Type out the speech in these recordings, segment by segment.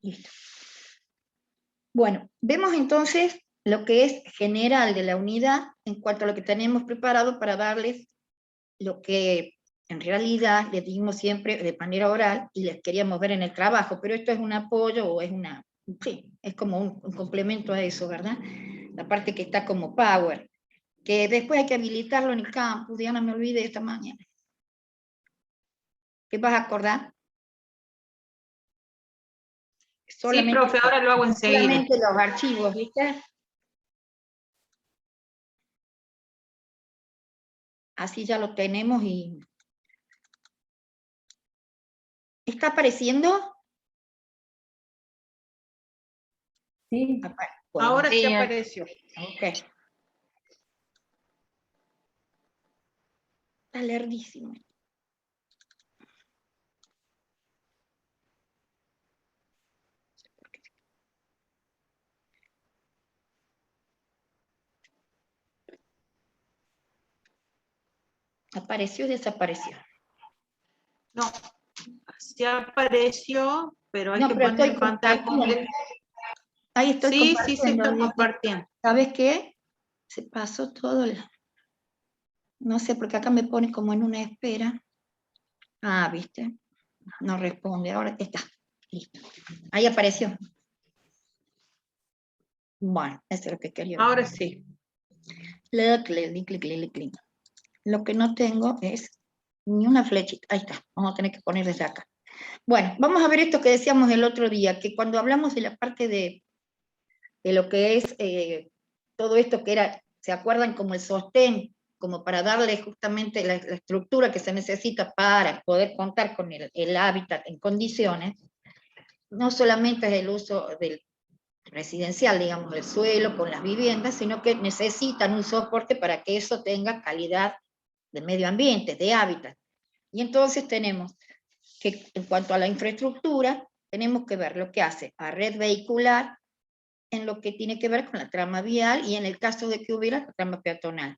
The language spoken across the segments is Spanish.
Listo. Bueno, vemos entonces lo que es general de la unidad en cuanto a lo que tenemos preparado para darles lo que en realidad les dimos siempre de manera oral y les queríamos ver en el trabajo, pero esto es un apoyo o es una, sí, es como un complemento a eso, ¿verdad? La parte que está como Power, que después hay que habilitarlo en el campus. Diana, me olvidé esta mañana. ¿Qué vas a acordar? Sí, profe, ahora lo hago enseguida. Solamente los archivos, ¿viste? Así ya lo tenemos y... ¿Está apareciendo? Sí. Bueno, ahora sí apareció. ok. Está lerdísimo. ¿Apareció o desapareció? No, sí apareció, pero hay No, que pero poner estoy en pantalla compartiendo. completa. Ahí estoy Sí, sí, se compartiendo. está compartiendo. ¿Sabes qué? Se pasó todo. No sé, porque acá me pone como en una espera. Ah, ¿viste? No responde. Ahora está. Listo. Ahí apareció. Bueno, eso es lo que quería ver. Ahora sí. Clic. Lo que no tengo es ni una flechita. Ahí está. Vamos a tener que poner desde acá. Bueno, vamos a ver esto que decíamos el otro día, que cuando hablamos de la parte de lo que es todo esto que era, ¿se acuerdan? Como el sostén, como para darle justamente la estructura que se necesita para poder contar con el hábitat en condiciones. No solamente es el uso del residencial, digamos, del suelo con las viviendas, sino que necesitan un soporte para que eso tenga calidad de medio ambiente, de hábitat. Y entonces tenemos que, en cuanto a la infraestructura, tenemos que ver lo que hace a red vehicular en lo que tiene que ver con la trama vial y en el caso de que hubiera la trama peatonal.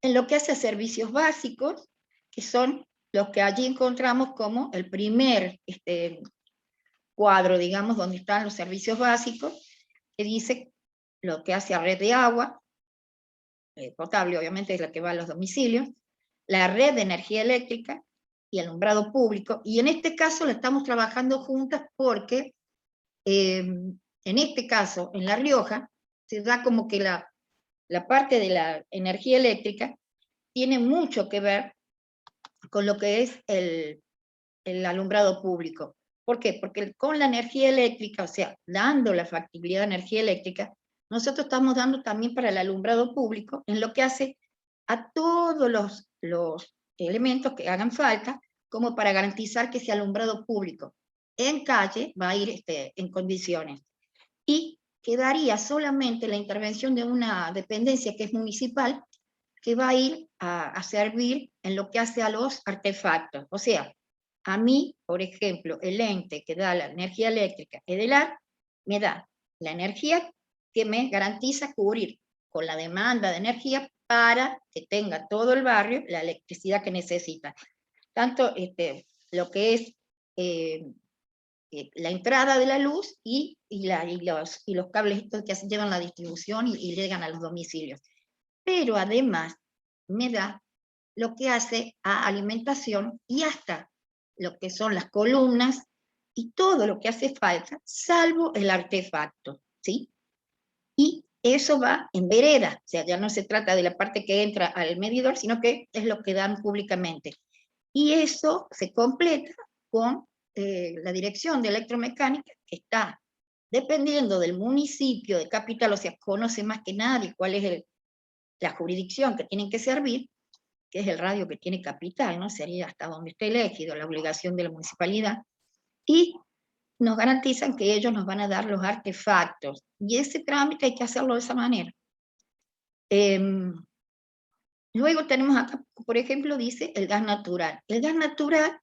En lo que hace a servicios básicos, que son los que allí encontramos como el primer cuadro, digamos, donde están los servicios básicos, que dice lo que hace a red de agua, potable obviamente es la que va a los domicilios, la red de energía eléctrica y alumbrado público, y en este caso la estamos trabajando juntas porque en este caso, en La Rioja, se da como que la parte de la energía eléctrica tiene mucho que ver con lo que es el alumbrado público. ¿Por qué? Porque con la energía eléctrica, o sea, dando la factibilidad de energía eléctrica, nosotros estamos dando también para el alumbrado público en lo que hace a todos los elementos que hagan falta, como para garantizar que ese alumbrado público en calle va a ir en condiciones. Y quedaría solamente la intervención de una dependencia que es municipal, que va a ir a servir en lo que hace a los artefactos. O sea, a mí, por ejemplo, el ente que da la energía eléctrica, EDELAR, me da la energía que me garantiza cubrir con la demanda de energía para que tenga todo el barrio la electricidad que necesita. Tanto lo que es la entrada de la luz y los cables que llevan la distribución y llegan a los domicilios. Pero además me da lo que hace a alimentación y hasta lo que son las columnas y todo lo que hace falta, salvo el artefacto, ¿sí? Y eso va en vereda, o sea, ya no se trata de la parte que entra al medidor, sino que es lo que dan públicamente. Y eso se completa con la dirección de electromecánica, que está dependiendo del municipio de capital, o sea, conoce más que nadie cuál es la jurisdicción que tienen que servir, que es el radio que tiene capital, ¿no? Sería hasta donde esté elegido la obligación de la municipalidad, y nos garantizan que ellos nos van a dar los artefactos, y ese trámite hay que hacerlo de esa manera. Luego tenemos acá, por ejemplo, dice el gas natural. El gas natural,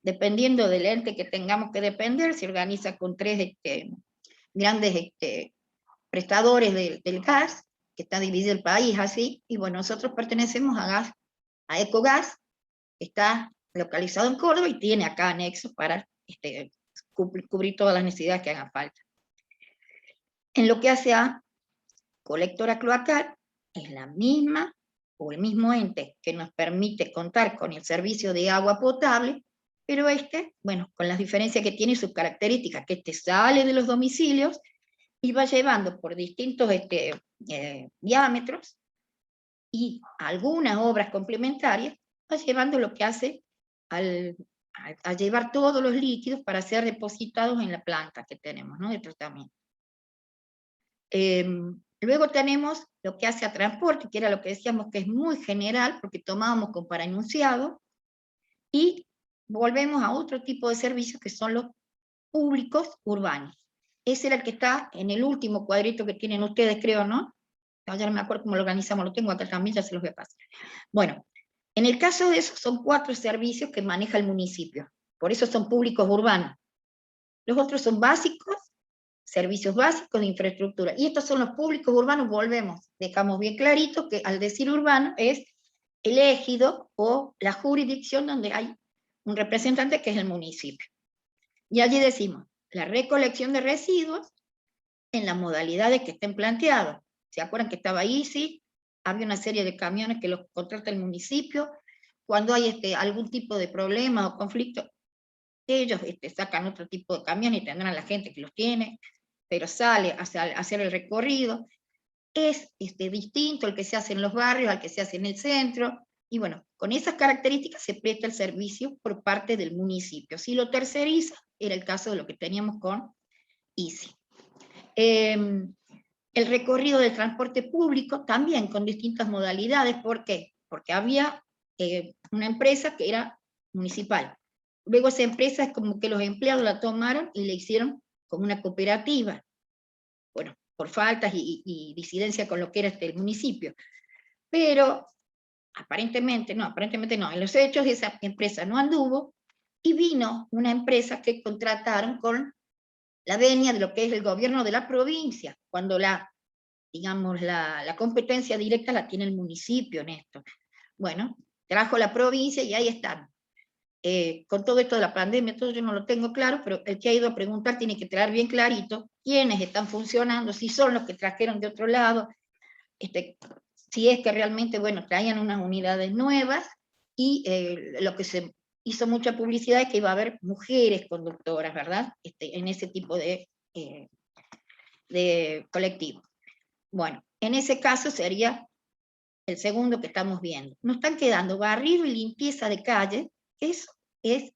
dependiendo del ente que tengamos que depender, se organiza con tres grandes prestadores del gas, que está dividido el país así, y bueno, nosotros pertenecemos a Ecogas, que está localizado en Córdoba y tiene acá anexos para cubrir todas las necesidades que hagan falta. En lo que hace a colectora cloacal, es la misma o el mismo ente que nos permite contar con el servicio de agua potable, pero bueno, con las diferencias que tiene sus características, que sale de los domicilios y va llevando por distintos diámetros y algunas obras complementarias, va llevando lo que hace a llevar todos los líquidos para ser depositados en la planta que tenemos, ¿no?, de tratamiento. Luego tenemos lo que hace a transporte, que era lo que decíamos que es muy general, porque tomábamos como para enunciado, y volvemos a otro tipo de servicios que son los públicos urbanos. Ese era el que está en el último cuadrito que tienen ustedes, creo, ¿no? Ya no me acuerdo cómo lo organizamos, lo tengo acá también, ya se los voy a pasar. Bueno, en el caso de eso son 4 servicios que maneja el municipio, por eso son públicos urbanos. Los otros son básicos, servicios básicos de infraestructura, y estos son los públicos urbanos. Volvemos, dejamos bien clarito que al decir urbano es el ejido o la jurisdicción donde hay un representante que es el municipio. Y allí decimos, la recolección de residuos en las modalidades que estén planteados. ¿Se acuerdan que estaba ICI? Había una serie de camiones que los contrata el municipio. Cuando hay algún tipo de problema o conflicto, ellos sacan otro tipo de camiones y tendrán la gente que los tiene, pero sale a hacer el recorrido. Es distinto el que se hace en los barrios al que se hace en el centro, y bueno, con esas características se presta el servicio por parte del municipio. Si lo terceriza, era el caso de lo que teníamos con ICI. El recorrido del transporte público también con distintas modalidades. ¿Por qué? Porque había una empresa que era municipal. Luego esa empresa es como que los empleados la tomaron y le hicieron como una cooperativa. Bueno, por faltas y disidencia con lo que era el municipio. Pero aparentemente no, en los hechos esa empresa no anduvo, y vino una empresa que contrataron con la venia de lo que es el gobierno de la provincia, cuando digamos, la competencia directa la tiene el municipio en esto. Bueno, trajo la provincia y ahí están. Con todo esto de la pandemia, todo yo no lo tengo claro, pero el que ha ido a preguntar tiene que traer bien clarito quiénes están funcionando, si son los que trajeron de otro lado, si es que realmente, bueno, traían unas unidades nuevas, y lo que se hizo mucha publicidad es que iba a haber mujeres conductoras, ¿verdad?, en ese tipo de colectivo. Bueno, en ese caso sería el segundo que estamos viendo. Nos están quedando barrido y limpieza de calle. Eso es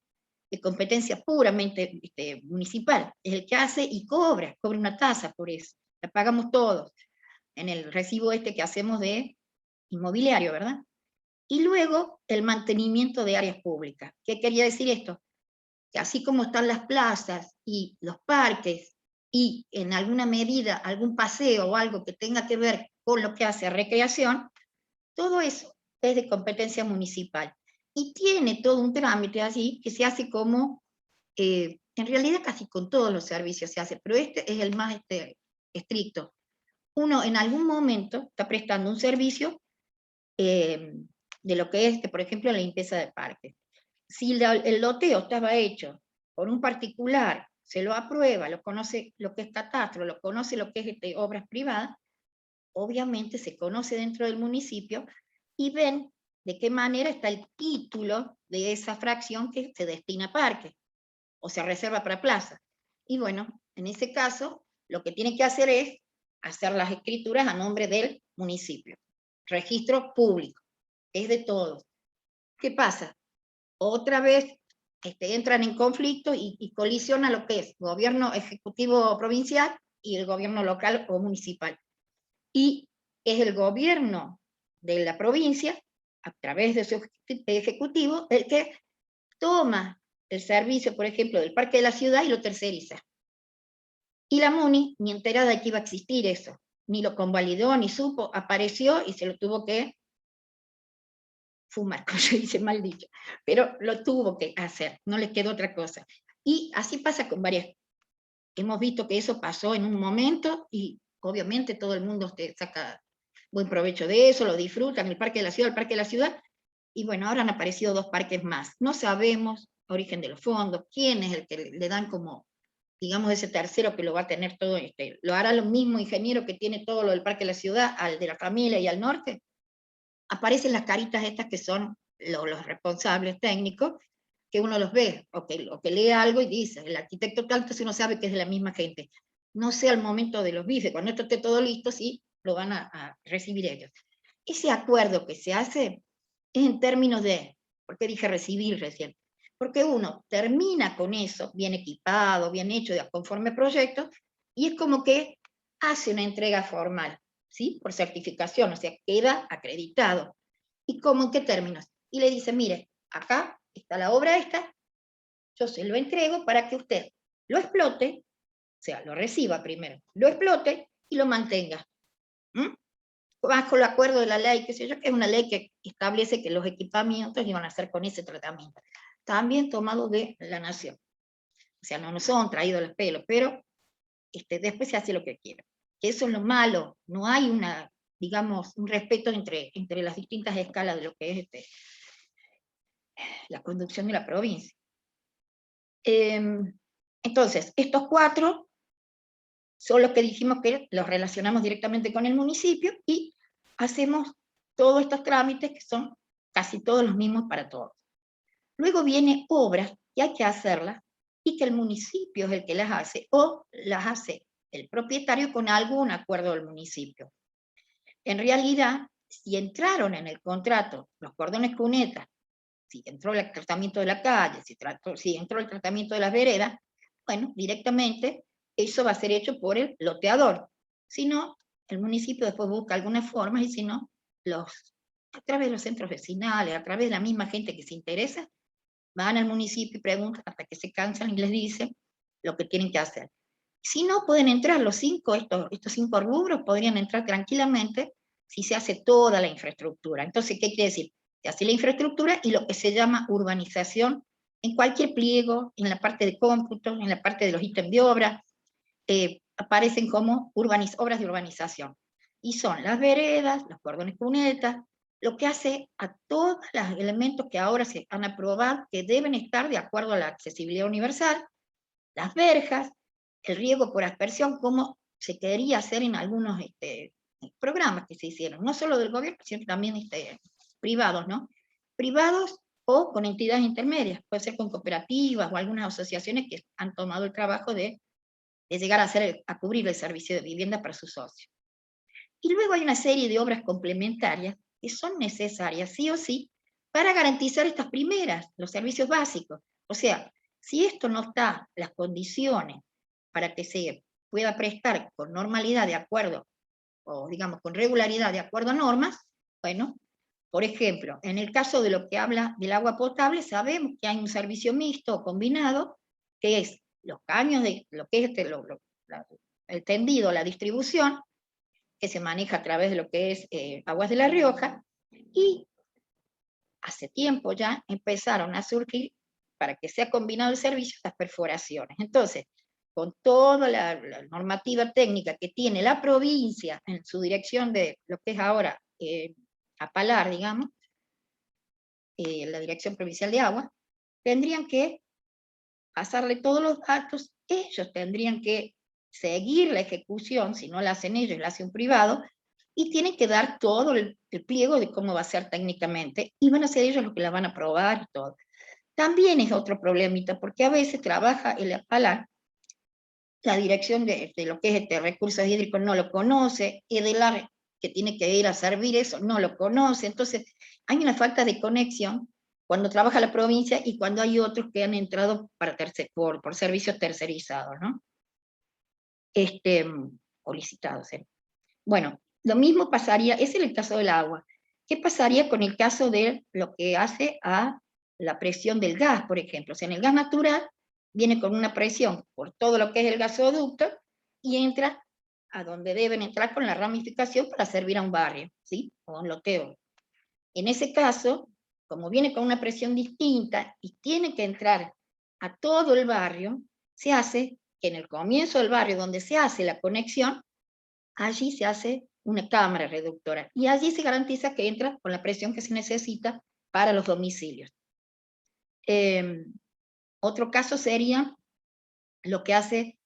de competencia puramente municipal, es el que hace y cobra una tasa por eso, la pagamos todos, en el recibo que hacemos de inmobiliario, ¿verdad? Y luego el mantenimiento de áreas públicas. ¿Qué quería decir esto? Que así como están las plazas y los parques, y en alguna medida algún paseo o algo que tenga que ver con lo que hace a recreación, todo eso es de competencia municipal. Y tiene todo un trámite así que se hace como, en realidad casi con todos los servicios se hace, pero este es el más estricto. Uno en algún momento está prestando un servicio de lo que es, por ejemplo, la limpieza de parques. Si el loteo estaba hecho por un particular, se lo aprueba, lo conoce lo que es catastro, lo conoce lo que es obras privadas, obviamente se conoce dentro del municipio y ven de qué manera está el título de esa fracción que se destina a parques, o se reserva para plaza. Y bueno, en ese caso, lo que tiene que hacer es hacer las escrituras a nombre del municipio. Registro público, es de todos. ¿Qué pasa? Otra vez entran en conflicto y colisiona lo que es gobierno ejecutivo provincial y el gobierno local o municipal. Y es el gobierno de la provincia, a través de su ejecutivo, el que toma el servicio, por ejemplo, del parque de la ciudad y lo terceriza. Y la MUNI, ni enterada de que iba a existir eso, ni lo convalidó, ni supo, apareció y se lo tuvo que fumar, como se dice, mal dicho, pero lo tuvo que hacer, no le quedó otra cosa. Y así pasa con varias. Hemos visto que eso pasó en un momento y obviamente todo el mundo saca buen provecho de eso, lo disfrutan, el parque de la ciudad, y bueno, ahora han aparecido 2 parques más. No sabemos origen de los fondos, quién es el que le dan como, digamos, ese tercero que lo va a tener todo, lo hará lo mismo ingeniero que tiene todo lo del Parque de la Ciudad, al de la familia y al norte. Aparecen las caritas estas que son los responsables técnicos, que uno los ve, o que lee algo y dice, el arquitecto tal, entonces uno sabe que es de la misma gente. No sé al momento de los bifes, cuando esto esté todo listo, sí, lo van a recibir ellos. Ese acuerdo que se hace es en términos de, ¿por qué dije recibir recién? Porque uno termina con eso, bien equipado, bien hecho, conforme proyecto, y es como que hace una entrega formal, ¿sí? Por certificación, o sea, queda acreditado. ¿Y cómo en qué términos? Y le dice, mire, acá está la obra esta, yo se lo entrego para que usted lo explote, o sea, lo reciba primero, lo explote y lo mantenga. ¿Mm? Bajo el acuerdo de la ley, qué sé yo, que es una ley que establece que los equipamientos iban a hacer con ese tratamiento. También tomado de la nación. O sea, no son traídos los pelos, pero después se hace lo que quiera. Eso es lo malo, no hay una, digamos, un respeto entre las distintas escalas de lo que es la conducción de la provincia. Entonces, estos 4 son los que dijimos que los relacionamos directamente con el municipio y hacemos todos estos trámites que son casi todos los mismos para todos. Luego vienen obras que hay que hacerlas y que el municipio es el que las hace o las hace el propietario con algún acuerdo del municipio. En realidad, si entraron en el contrato los cordones cunetas, si entró el tratamiento de la calle, si entró el tratamiento de las veredas, bueno, directamente eso va a ser hecho por el loteador. Si no, el municipio después busca algunas formas y si no, a través de los centros vecinales, a través de la misma gente que se interesa, van al municipio y preguntan hasta que se cansan y les dicen lo que tienen que hacer. Si no, pueden entrar estos 5 rubros, podrían entrar tranquilamente si se hace toda la infraestructura. Entonces, ¿qué quiere decir? Se hace la infraestructura y lo que se llama urbanización en cualquier pliego, en la parte de cómputo, en la parte de los ítems de obra, aparecen como obras de urbanización. Y son las veredas, los cordones cunetas, lo que hace a todos los elementos que ahora se han aprobado que deben estar de acuerdo a la accesibilidad universal, las verjas, el riego por aspersión, como se quería hacer en algunos programas que se hicieron, no solo del gobierno, sino también privados, ¿no? Privados o con entidades intermedias, puede ser con cooperativas o algunas asociaciones que han tomado el trabajo de llegar a cubrir el servicio de vivienda para sus socios. Y luego hay una serie de obras complementarias que son necesarias, sí o sí, para garantizar estas primeras, los servicios básicos. O sea, si esto no está, las condiciones para que se pueda prestar con normalidad de acuerdo, o digamos con regularidad de acuerdo a normas, bueno, por ejemplo, en el caso de lo que habla del agua potable, sabemos que hay un servicio mixto o combinado, que es los caños de lo que es el tendido, la distribución, que se maneja a través de lo que es Aguas de La Rioja, y hace tiempo ya empezaron a surgir, para que sea combinado el servicio, las perforaciones. Entonces, con toda la normativa técnica que tiene la provincia en su dirección de lo que es ahora APALAR, digamos, la Dirección Provincial de Agua, tendrían que pasarle todos los datos, ellos tendrían que seguir la ejecución, si no la hacen ellos, la hace un privado, y tienen que dar todo el pliego de cómo va a ser técnicamente, y van a ser ellos los que la van a aprobar y todo. También es otro problemita, porque a veces trabaja el APALAR, la dirección de lo que es recursos hídricos no lo conoce, EDELAR, que tiene que ir a servir eso, no lo conoce, entonces hay una falta de conexión cuando trabaja la provincia y cuando hay otros que han entrado por servicios tercerizados, ¿no? O licitados. Bueno, lo mismo pasaría, ese es el caso del agua. ¿Qué pasaría con el caso de lo que hace a la presión del gas, por ejemplo? O sea, en el gas natural viene con una presión por todo lo que es el gasoducto y entra a donde deben entrar con la ramificación para servir a un barrio, ¿sí? O a un loteo. En ese caso, como viene con una presión distinta y tiene que entrar a todo el barrio, se hace que en el comienzo del barrio donde se hace la conexión, allí se hace una cámara reductora y allí se garantiza que entra con la presión que se necesita para los domicilios. Otro caso sería lo que hace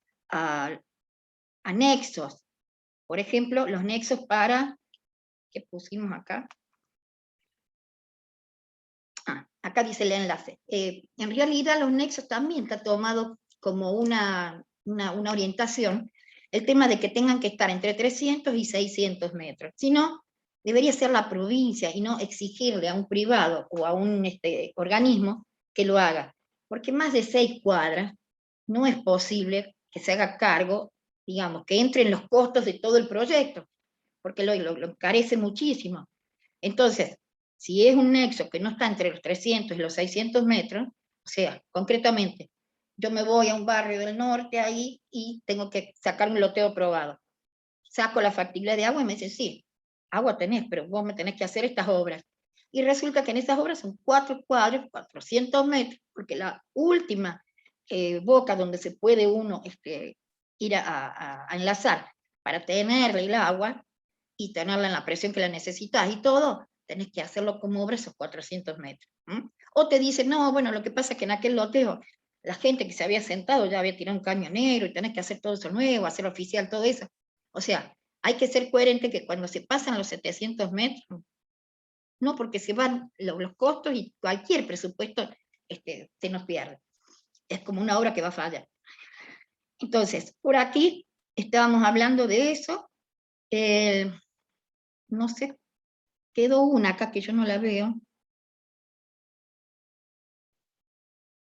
anexos. Por ejemplo, los nexos para, ¿qué pusimos acá? Acá dice el enlace. En realidad los nexos también está tomado como una orientación, el tema de que tengan que estar entre 300 y 600 metros. Si no, debería ser la provincia y no exigirle a un privado o a un organismo que lo haga. Porque más de 6 cuadras no es posible que se haga cargo, digamos, que entren los costos de todo el proyecto, porque lo encarece muchísimo. Entonces, si es un nexo que no está entre los 300 y los 600 metros, o sea, concretamente, yo me voy a un barrio del norte ahí y tengo que sacar un loteo aprobado. Saco la factibilidad de agua y me dice, sí, agua tenés, pero vos me tenés que hacer estas obras. Y resulta que en esas obras son 4 cuadros, 400 metros, porque la última boca donde se puede uno ir a enlazar para tenerle el agua y tenerla en la presión que la necesitas y todo, tenés que hacerlo como obra esos 400 metros. O te dicen, no, bueno, lo que pasa es que en aquel loteo la gente que se había sentado ya había tirado un camionero y tenés que hacer todo eso nuevo, hacer oficial todo eso. O sea, hay que ser coherente que cuando se pasan los 700 metros, no, porque se van los costos y cualquier presupuesto se nos pierde. Es como una obra que va a fallar. Entonces, por aquí estábamos hablando de eso. No sé, quedó una acá que yo no la veo.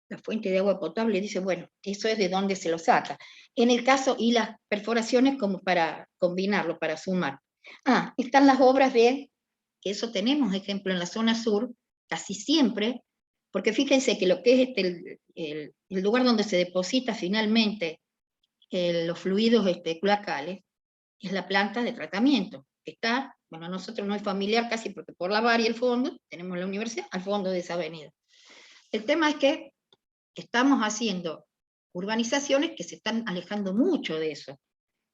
La fuente de agua potable, dice, bueno, eso es de dónde se lo saca. En el caso, y las perforaciones como para combinarlo, para sumar. Están las obras que eso tenemos, ejemplo, en la zona sur, casi siempre, porque fíjense que lo que es el lugar donde se deposita finalmente los fluidos cloacales, es la planta de tratamiento, que está, bueno, a nosotros no es familiar casi porque por la VAR y el fondo, tenemos la universidad al fondo de esa avenida. El tema es que estamos haciendo urbanizaciones que se están alejando mucho de eso,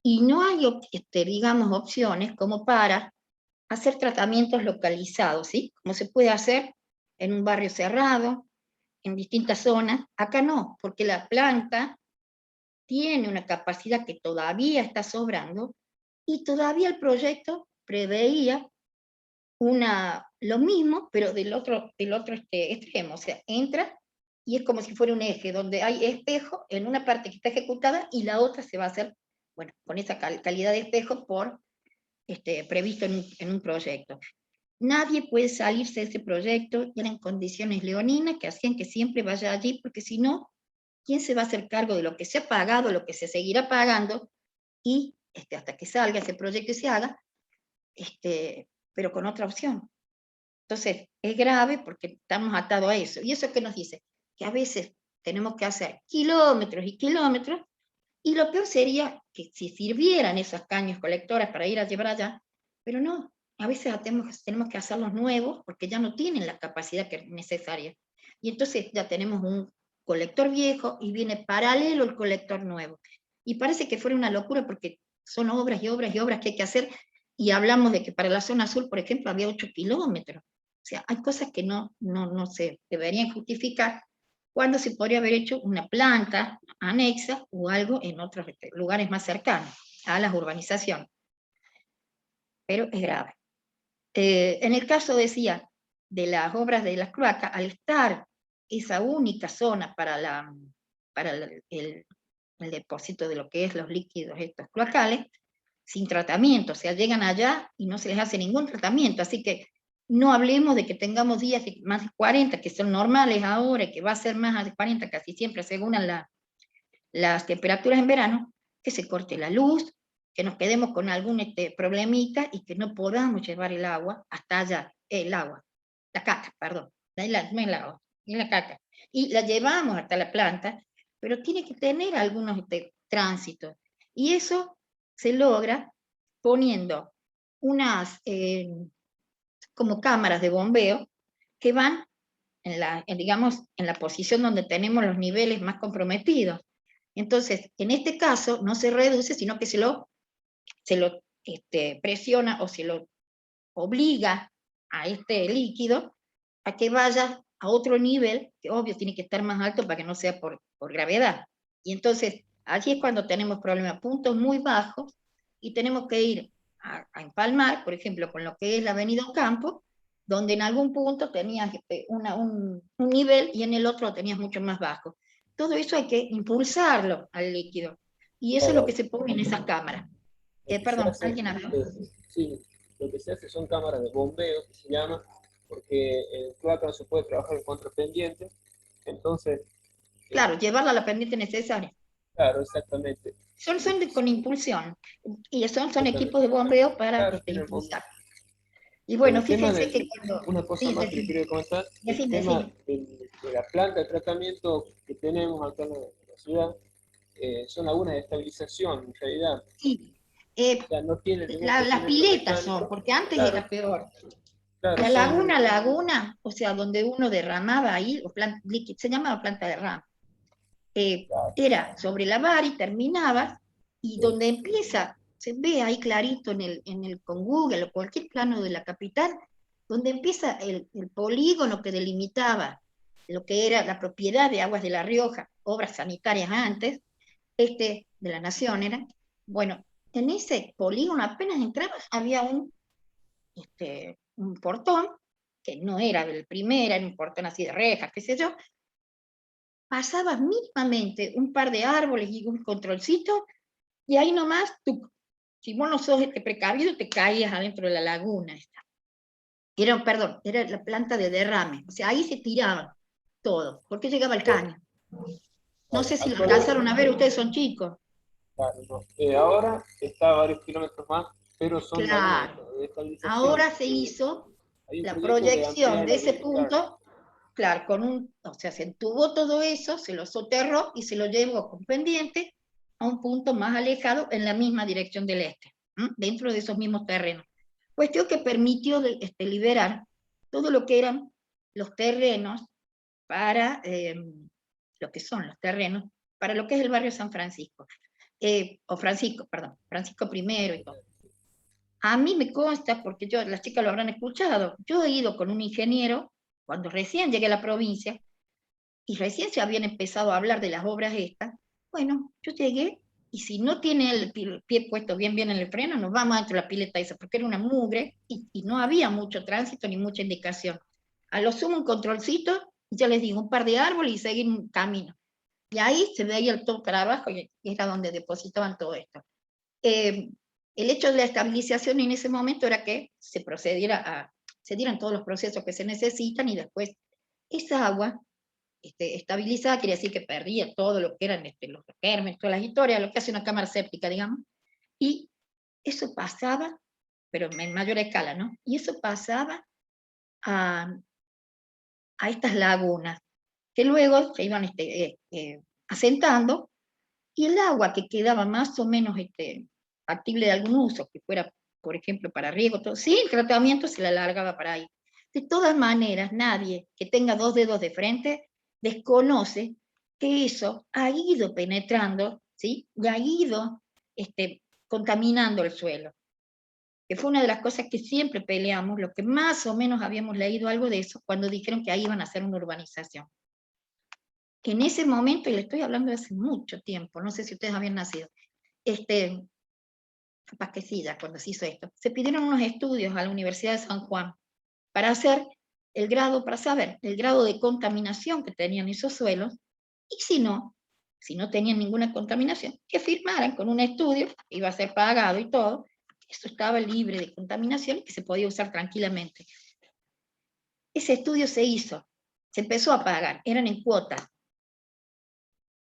y no hay, digamos, opciones como para hacer tratamientos localizados, ¿sí? Como se puede hacer en un barrio cerrado, en distintas zonas. Acá no, porque la planta tiene una capacidad que todavía está sobrando, y todavía el proyecto preveía lo mismo, pero del otro extremo. O sea, entra y es como si fuera un eje, donde hay espejo en una parte que está ejecutada y la otra se va a hacer, bueno, con esa calidad de espejo previsto en un proyecto. Nadie puede salirse de ese proyecto, eran condiciones leoninas que hacían que siempre vaya allí, porque si no, ¿quién se va a hacer cargo de lo que se ha pagado, lo que se seguirá pagando, y hasta que salga ese proyecto y se haga, pero con otra opción? Entonces, es grave porque estamos atados a eso. ¿Y eso qué nos dice? Que a veces tenemos que hacer kilómetros y kilómetros, y lo peor sería que si sirvieran esos caños colectores para ir a llevar allá, pero no, a veces tenemos que hacerlos nuevos porque ya no tienen la capacidad que es necesaria. Y entonces ya tenemos un colector viejo y viene paralelo el colector nuevo. Y parece que fuera una locura porque son obras y obras y obras que hay que hacer, y hablamos de que para la zona sur, por ejemplo, había 8 kilómetros. O sea, hay cosas que no se deberían justificar, cuando se podría haber hecho una planta anexa o algo en otros lugares más cercanos a las urbanizaciones. Pero es grave. En el caso, decía, de las obras de las cloacas, al estar esa única zona para el depósito de lo que es los líquidos estos cloacales, sin tratamiento, o sea, llegan allá y no se les hace ningún tratamiento, así que no hablemos de que tengamos días de más de 40, que son normales ahora, y que va a ser más de 40 casi siempre, según las temperaturas en verano, que se corte la luz, que nos quedemos con algún problemita y que no podamos llevar el agua hasta allá, la caca, perdón, no el agua, es la caca, y la llevamos hasta la planta, pero tiene que tener algunos tránsitos, y eso se logra poniendo unas como cámaras de bombeo que van digamos, en la posición donde tenemos los niveles más comprometidos. Entonces, en este caso, no se reduce, sino que se lo presiona o se lo obliga a este líquido a que vaya a otro nivel, que obvio tiene que estar más alto para que no sea por gravedad. Y entonces, allí es cuando tenemos problemas, puntos muy bajos, y tenemos que ir a empalmar, por ejemplo, con lo que es la avenida Ocampo, donde en algún punto tenías un nivel y en el otro lo tenías mucho más bajo. Todo eso hay que impulsarlo al líquido. Y eso es lo que se pone en esas cámaras. Perdón, ¿alguien habló? Sí, lo que se hace son cámaras de bombeo, que se llama, porque en cloaca no se puede trabajar en contrapendiente, entonces... Claro, llevarla a la pendiente necesaria. Claro, exactamente. Son con impulsión, y son equipos de bombeo para Claro, impulsar. Y bueno, fíjense que cuando... Una cosa Sí, más que quería comentar, el tema de la planta de tratamiento que tenemos acá en la ciudad, son lagunas de estabilización, en realidad. Sí. O sea, no tiene ningún Las procedimiento piletas mecánico. son, porque antes Claro, era peor. claro, La son, laguna, o sea, donde uno derramaba ahí, se llamaba planta de derrame, claro, era sobre la vara y terminaba, y donde empieza, se ve ahí clarito con Google o cualquier plano de la capital, donde empieza el polígono que delimitaba lo que era la propiedad de Aguas de La Rioja, obras sanitarias antes, de la Nación era, bueno, en ese polígono apenas entrabas había un portón, que no era del primero, era un portón así de rejas, qué sé yo, pasabas mínimamente un par de árboles y un controlcito, y ahí nomás, tú, si vos no sos precavido, te caías adentro de la laguna. Perdón, era la planta de derrame, o sea, ahí se tiraban todo, porque llegaba el caño. No sé si lo alcanzaron a ver, ustedes son chicos. claro, no. Ahora está a varios kilómetros más, pero son lagunas Claro, de estabilización. ahora se hizo Hay un la proyecto de proyección ampliar de y ese habilitar. punto, claro, o sea, se entubó todo eso, se lo soterró y se lo llevó con pendiente a un punto más alejado en la misma dirección del este, dentro de esos mismos terrenos. Cuestión que permitió liberar todo lo que eran los terrenos para lo que son los terrenos, para lo que es el barrio San Francisco, o Francisco, perdón, Francisco I y todo. A mí me consta, porque las chicas lo habrán escuchado, yo he ido con un ingeniero cuando recién llegué a la provincia, y recién se habían empezado a hablar de las obras estas. Bueno, yo llegué, y si no tiene el pie puesto bien en el freno, nos vamos dentro de la pileta esa, porque era una mugre, y no había mucho tránsito ni mucha indicación. A lo sumo un controlcito, y ya les digo, un par de árboles y seguir un camino. Y ahí se veía el todo para abajo, y era donde depositaban todo esto. El hecho de la estabilización en ese momento era que se dieran todos los procesos que se necesitan, y después esa agua estabilizada quiere decir que perdía todo lo que eran los gérmenes, todas las historias, lo que hace una cámara séptica, digamos, y eso pasaba, pero en mayor escala, ¿no? Y eso pasaba a estas lagunas, que luego se iban asentando, y el agua que quedaba más o menos factible de algún uso, que fuera, por ejemplo, para riego, todo, sin tratamiento se la alargaba para ahí. De todas maneras, nadie que tenga dos dedos de frente desconoce que eso ha ido penetrando, ¿sí? Y ha ido contaminando el suelo. Que fue una de las cosas que siempre peleamos, lo que más o menos habíamos leído algo de eso, cuando dijeron que ahí iban a hacer una urbanización. Que en ese momento, y le estoy hablando de hace mucho tiempo, no sé si ustedes habían nacido, capaz que sí, ya cuando se hizo esto, se pidieron unos estudios a la Universidad de San Juan para hacer para saber el grado de contaminación que tenían esos suelos, y si no tenían ninguna contaminación, que firmaran con un estudio, que iba a ser pagado y todo, que eso estaba libre de contaminación y que se podía usar tranquilamente. Ese estudio se hizo, se empezó a pagar, eran en cuotas.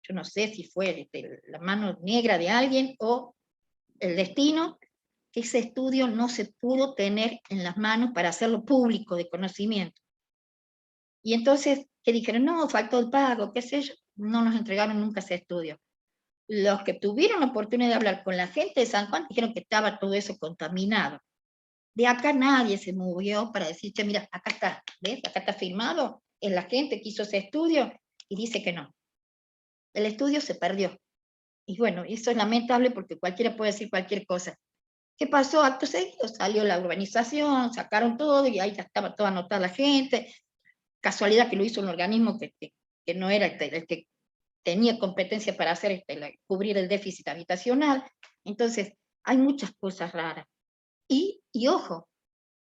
Yo no sé si fue la mano negra de alguien o el destino, que ese estudio no se pudo tener en las manos para hacerlo público, de conocimiento. Y entonces, que dijeron, no, faltó el pago, qué sé yo, no nos entregaron nunca ese estudio. Los que tuvieron la oportunidad de hablar con la gente de San Juan dijeron que estaba todo eso contaminado. De acá nadie se movió para decir, che, mira, acá está, ¿ves? Acá está firmado, es la gente que hizo ese estudio, y dice que no. El estudio se perdió. Y bueno, eso es lamentable porque cualquiera puede decir cualquier cosa. ¿Qué pasó? Acto seguido salió la urbanización, sacaron todo y ahí ya estaba toda anotada la gente. casualidad que lo hizo un organismo que no era el que tenía competencia para hacer cubrir el déficit habitacional. Entonces, hay muchas cosas raras. Y ojo,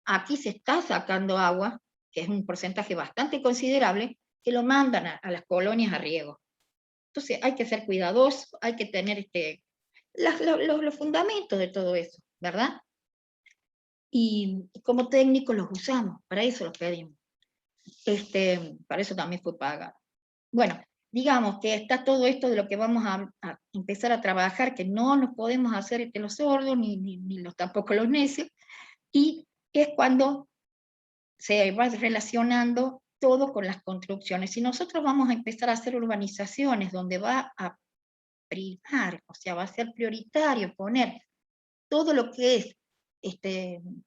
aquí se está sacando agua, que es un porcentaje bastante considerable, que lo mandan a las colonias a riego. Entonces hay que ser cuidadosos, hay que tener los fundamentos de todo eso, ¿verdad? Y como técnicos los usamos, para eso los pedimos. Para eso también fue pagado. Bueno, digamos que está todo esto de lo que vamos a empezar a trabajar, que no nos podemos hacer los sordos, ni tampoco los necios, y es cuando se va relacionando todo con las construcciones. Si nosotros vamos a empezar a hacer urbanizaciones donde va a primar, o sea, va a ser prioritario poner todo lo que es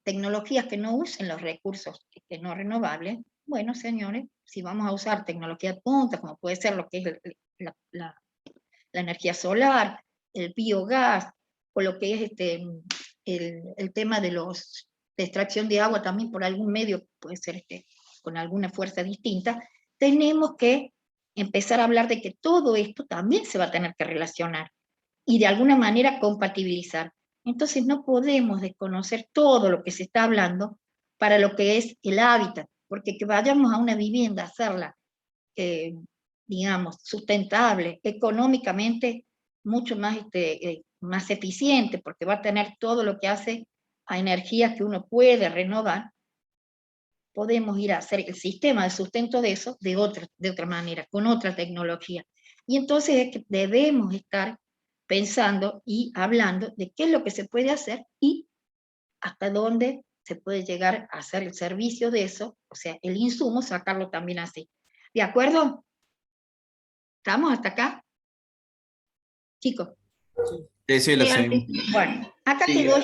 tecnologías que no usen los recursos no renovables, bueno, señores, si vamos a usar tecnología de punta, como puede ser lo que es la energía solar, el biogás, o lo que es el tema de extracción de agua también por algún medio, puede ser con alguna fuerza distinta, tenemos que empezar a hablar de que todo esto también se va a tener que relacionar y de alguna manera compatibilizar. Entonces no podemos desconocer todo lo que se está hablando para lo que es el hábitat, porque que vayamos a una vivienda a hacerla, digamos, sustentable, económicamente mucho más, más eficiente, porque va a tener todo lo que hace a energías que uno puede renovar, podemos ir a hacer el sistema de sustento de eso de otra manera, con otra tecnología. Y entonces es que debemos estar pensando y hablando de qué es lo que se puede hacer y hasta dónde se puede llegar a hacer el servicio de eso, o sea, el insumo, sacarlo también así. ¿De acuerdo? ¿Estamos hasta acá? Chicos. Sí, lo seguimos. Bueno, acá Sí, quedó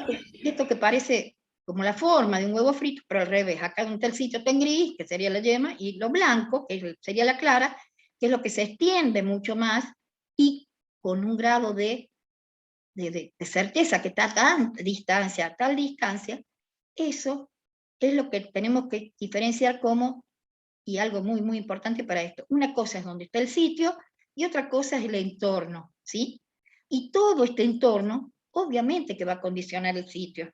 esto que parece como la forma de un huevo frito, pero al revés. Acá está el sitio en gris, que sería la yema, y lo blanco, que sería la clara, que es lo que se extiende mucho más y con un grado de certeza que está a tal distancia, eso es lo que tenemos que diferenciar como, y algo muy, muy importante para esto, una cosa es donde está el sitio y otra cosa es el entorno, ¿sí? Y todo este entorno, obviamente que va a condicionar el sitio,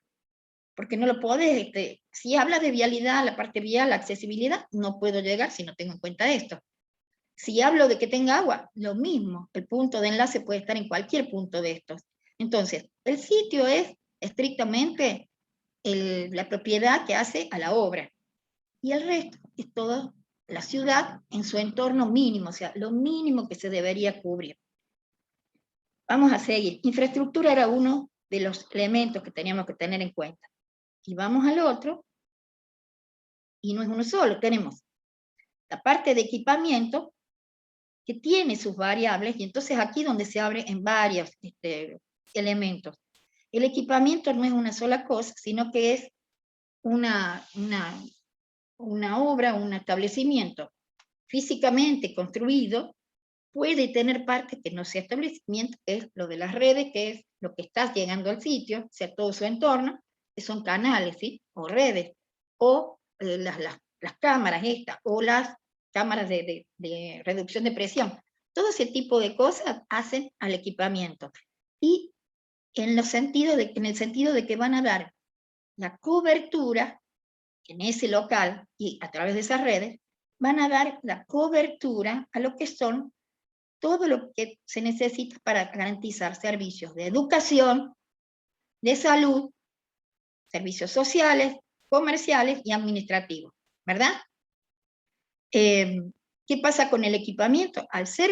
porque no lo podés, si habla de vialidad, la parte vial, la accesibilidad, no puedo llegar si no tengo en cuenta esto. Si hablo de que tenga agua, lo mismo, el punto de enlace puede estar en cualquier punto de estos. Entonces, el sitio es estrictamente la propiedad que hace a la obra, y el resto es toda la ciudad en su entorno mínimo, o sea, lo mínimo que se debería cubrir. Vamos a seguir. Infraestructura era uno de los elementos que teníamos que tener en cuenta. Y vamos al otro, y no es uno solo, tenemos la parte de equipamiento, que tiene sus variables, y entonces aquí donde se abre en varios elementos. El equipamiento no es una sola cosa, sino que es una obra, un establecimiento físicamente construido, puede tener parte que no sea establecimiento, que es lo de las redes, que es lo que está llegando al sitio, o sea, todo su entorno, que son canales, ¿sí? O redes, o las cámaras estas, o las cámaras de reducción de presión. Todo ese tipo de cosas hacen al equipamiento. Y en el sentido de que van a dar la cobertura en ese local y a través de esas redes, van a dar la cobertura a lo que son todo lo que se necesita para garantizar servicios de educación, de salud, servicios sociales, comerciales y administrativos, ¿verdad? ¿Qué pasa con el equipamiento? Al ser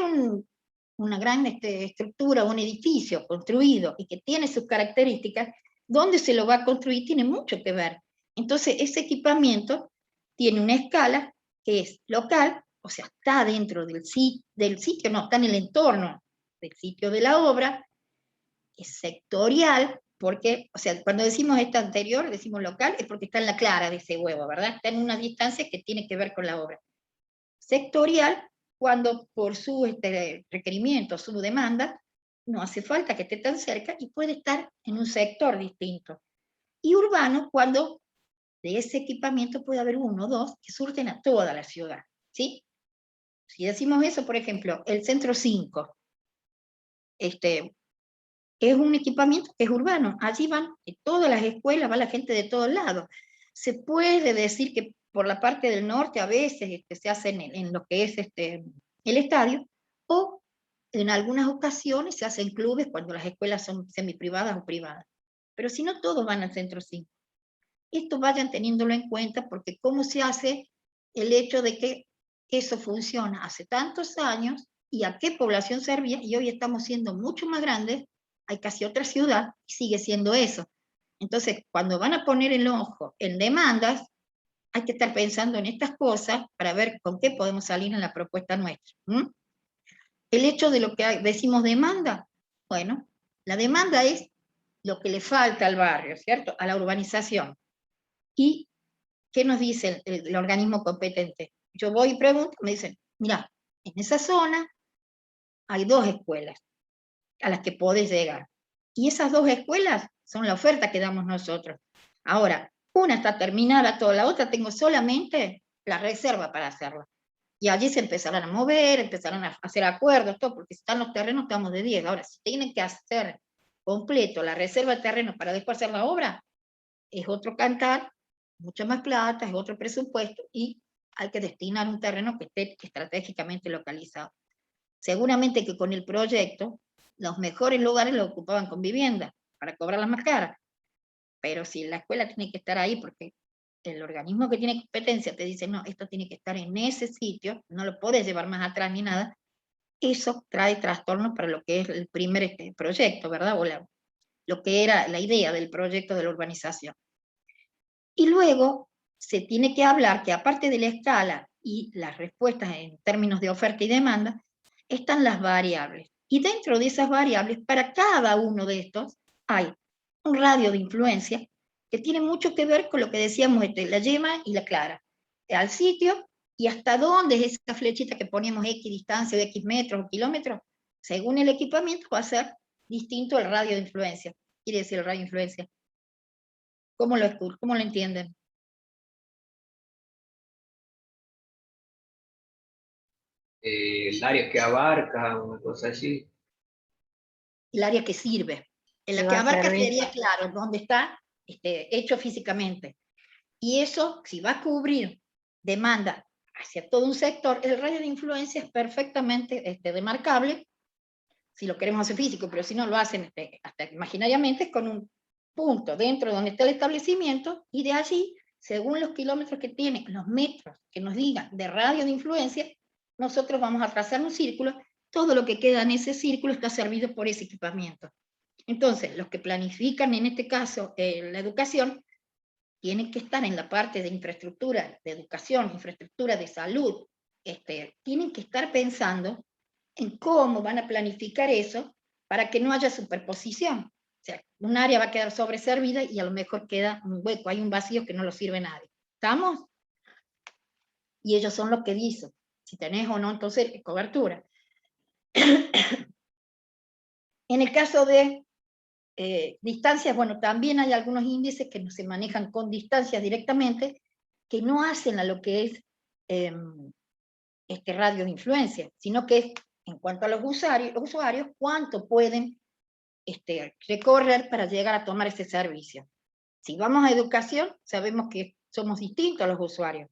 una gran estructura, un edificio construido y que tiene sus características, dónde se lo va a construir tiene mucho que ver. Entonces, ese equipamiento tiene una escala que es local, o sea, está dentro del sitio, no, está en el entorno del sitio de la obra, es sectorial, porque, o sea, cuando decimos esta anterior, decimos local, es porque está en la clara de ese huevo, ¿verdad? Está en una distancia que tiene que ver con la obra. Sectorial, cuando por su requerimiento, su demanda, no hace falta que esté tan cerca y puede estar en un sector distinto. Y urbano, cuando de ese equipamiento puede haber uno o dos que surten a toda la ciudad, ¿sí? Si decimos eso, por ejemplo, el centro 5, es un equipamiento que es urbano, allí van en todas las escuelas, va la gente de todos lados. Se puede decir que por la parte del norte a veces se hace en lo que es el estadio, o en algunas ocasiones se hacen clubes cuando las escuelas son semiprivadas o privadas. Pero si no, todos van al centro 5. Esto vayan teniéndolo en cuenta, porque cómo se hace el hecho de que eso funciona hace tantos años, y a qué población servía, y hoy estamos siendo mucho más grandes, hay casi otra ciudad, y sigue siendo eso. Entonces, cuando van a poner el ojo en demandas, hay que estar pensando en estas cosas para ver con qué podemos salir en la propuesta nuestra. El hecho de lo que decimos demanda, bueno, la demanda es lo que le falta al barrio, ¿cierto? A la urbanización. ¿Y qué nos dice el organismo competente? Yo voy y pregunto, me dicen, mira, en esa zona hay 2 escuelas a las que podés llegar. Y esas 2 escuelas son la oferta que damos nosotros. Ahora, una está terminada, toda la otra tengo solamente la reserva para hacerla. Y allí se empezarán a mover, empezarán a hacer acuerdos, todo, porque si están los terrenos, estamos de 10. Ahora, si tienen que hacer completo la reserva de terreno para después hacer la obra, es otro cantar, mucha más plata, es otro presupuesto, y hay que destinar un terreno que esté estratégicamente localizado. Seguramente que con el proyecto, los mejores lugares los ocupaban con vivienda, para cobrarlas más caras. Pero si la escuela tiene que estar ahí, porque el organismo que tiene competencia te dice, no, esto tiene que estar en ese sitio, no lo puedes llevar más atrás ni nada, eso trae trastornos para lo que es el primer proyecto, ¿verdad? O lo que era la idea del proyecto de la urbanización. Y luego se tiene que hablar que, aparte de la escala y las respuestas en términos de oferta y demanda, están las variables. Y dentro de esas variables, para cada uno de estos, hay un radio de influencia que tiene mucho que ver con lo que decíamos, la yema y la clara, al sitio, y hasta dónde es esa flechita que ponemos X distancia, o X metros o kilómetros, según el equipamiento va a ser distinto el radio de influencia. Quiere decir el radio de influencia. ¿Cómo lo entienden? El área que abarca, una cosa así. El área que sirve. En la que abarca sería, claro, donde está hecho físicamente. Y eso, si va a cubrir demanda hacia todo un sector, el radio de influencia es perfectamente demarcable, si lo queremos hacer físico, pero si no lo hacen hasta imaginariamente, con un punto dentro donde está el establecimiento, y de allí, según los kilómetros que tienen, los metros que nos digan de radio de influencia, nosotros vamos a trazar un círculo. Todo lo que queda en ese círculo está servido por ese equipamiento. Entonces, los que planifican, en este caso, la educación, tienen que estar en la parte de infraestructura de educación, infraestructura de salud, tienen que estar pensando en cómo van a planificar eso para que no haya superposición. O sea, un área va a quedar sobreservida y a lo mejor queda un hueco, hay un vacío que no lo sirve nadie. ¿Estamos? Y ellos son los que dicen si tenés o no, entonces, cobertura. En el caso de distancias, bueno, también hay algunos índices que no se manejan con distancias directamente, que no hacen a lo que es este radio de influencia, sino que es, en cuanto a los usuarios, cuánto pueden recorrer para llegar a tomar ese servicio. Si vamos a educación, sabemos que somos distintos a los usuarios.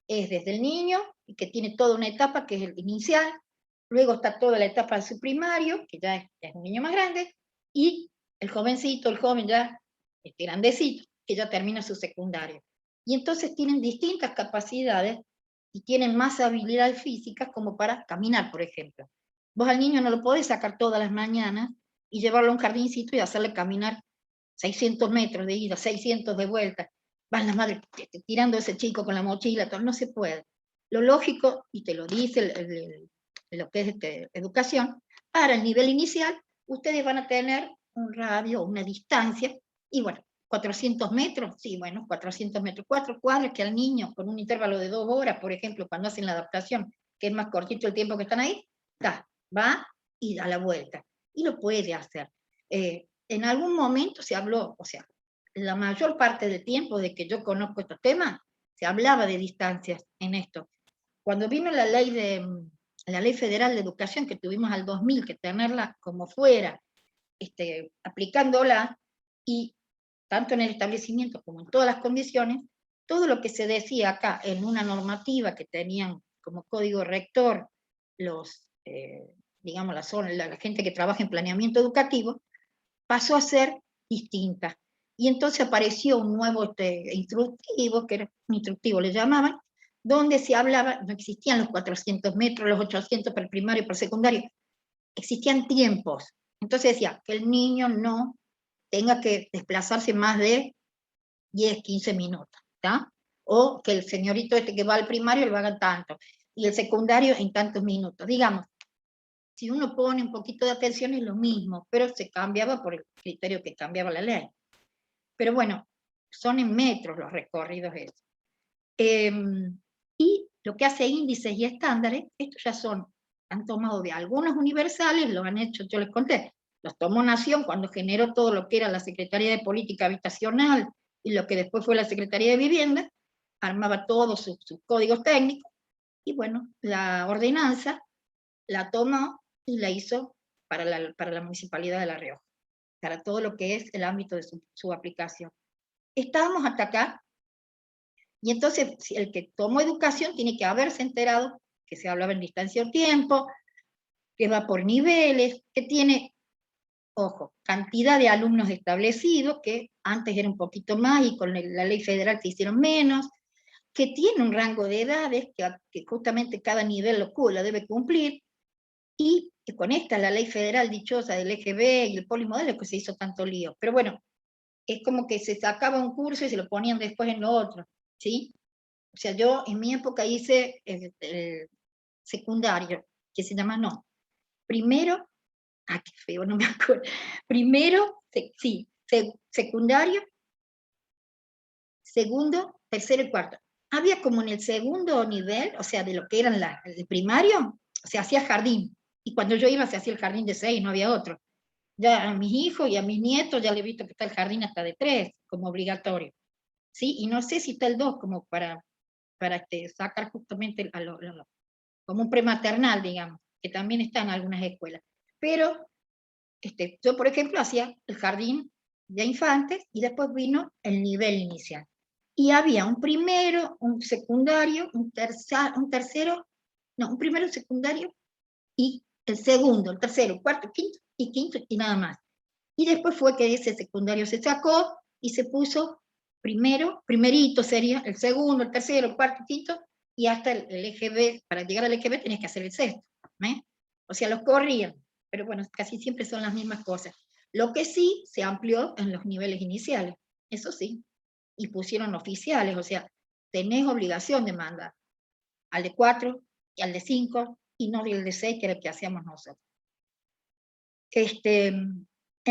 Es desde el niño, que tiene toda una etapa que es el inicial, luego está toda la etapa del subprimario, que ya es un niño más grande, y el jovencito, el joven ya grandecito, que ya termina su secundario. Y entonces tienen distintas capacidades y tienen más habilidad física como para caminar, por ejemplo. Vos al niño no lo podés sacar todas las mañanas y llevarlo a un jardincito y hacerle caminar 600 metros de ida, 600 de vuelta. Van las madres tirando a ese chico con la mochila, todo, no se puede. Lo lógico, y te lo dice lo que es educación, para el nivel inicial, ustedes van a tener un radio, una distancia, y bueno, 400 metros, sí, bueno, 400 metros, 4 cuadras, que al niño, con un intervalo de 2 horas, por ejemplo, cuando hacen la adaptación, que es más cortito el tiempo que están ahí, va y da la vuelta, y lo puede hacer. En algún momento se habló, o sea, la mayor parte del tiempo de que yo conozco estos temas, se hablaba de distancias en esto. cuando vino la ley federal de educación que tuvimos al 2000, que tenerla como fuera, aplicándola, y tanto en el establecimiento como en todas las condiciones, todo lo que se decía acá en una normativa que tenían como código rector digamos, la gente que trabaja en planeamiento educativo, pasó a ser distinta. Y entonces apareció un nuevo instructivo, que era un instructivo, le llamaban, donde se hablaba, no existían los 400 metros, los 800 para el primario y para el secundario, existían tiempos. Entonces decía que el niño no tenga que desplazarse más de 10, 15 minutos, ¿está? O que el señorito que va al primario lo haga tanto, y el secundario en tantos minutos. Digamos, si uno pone un poquito de atención es lo mismo, pero se cambiaba por el criterio que cambiaba la ley. Pero bueno, son en metros los recorridos esos. Y lo que hace índices y estándares, estos ya han tomado de algunos universales, lo han hecho, yo les conté, los tomó Nación cuando generó todo lo que era la Secretaría de Política Habitacional y lo que después fue la Secretaría de Vivienda, armaba todos sus códigos técnicos, y bueno, la ordenanza la tomó y la hizo para la Municipalidad de La Rioja, para todo lo que es el ámbito de su aplicación. Estábamos hasta acá, y entonces el que tomó educación tiene que haberse enterado que se hablaba en distancia o tiempo, que va por niveles, que tiene, ojo, cantidad de alumnos establecidos, que antes era un poquito más y con la ley federal se hicieron menos, que tiene un rango de edades que justamente cada nivel lo debe cumplir, y que con esta, la ley federal dichosa del EGB y el polimodelo, que se hizo tanto lío. Pero bueno, es como que se sacaba un curso y se lo ponían después en lo otro, ¿sí? O sea, yo en mi época hice el secundario, que se llama, no, primero, qué feo, no me acuerdo, primero, secundario, segundo, tercero y cuarto. Había como en el segundo nivel, o sea, de lo que eran el primario, se hacía jardín, y cuando yo iba se hacía el jardín de 6, no había otro. Ya a mis hijos y a mis nietos ya le he visto que está el jardín hasta de 3, como obligatorio, ¿sí? Y no sé si está el 2 como para sacar justamente como un prematernal, digamos, que también está en algunas escuelas. Pero yo, por ejemplo, hacía el jardín de infantes y después vino el nivel inicial. Y había un primero, un secundario, un tercero, no, un primero, un secundario, y el segundo, el tercero, cuarto, quinto y nada más. Y después fue que ese secundario se sacó y se puso primerito sería, el segundo, el tercero, el cuarto, quinto, y hasta el EGB, para llegar al EGB tenés que hacer el sexto, ¿eh? O sea, los corrían, pero bueno, casi siempre son las mismas cosas. Lo que sí se amplió en los niveles iniciales, eso sí, y pusieron oficiales, o sea, tenés obligación de mandar al de 4 y al de 5, y no el de 6, que era el que hacíamos nosotros. En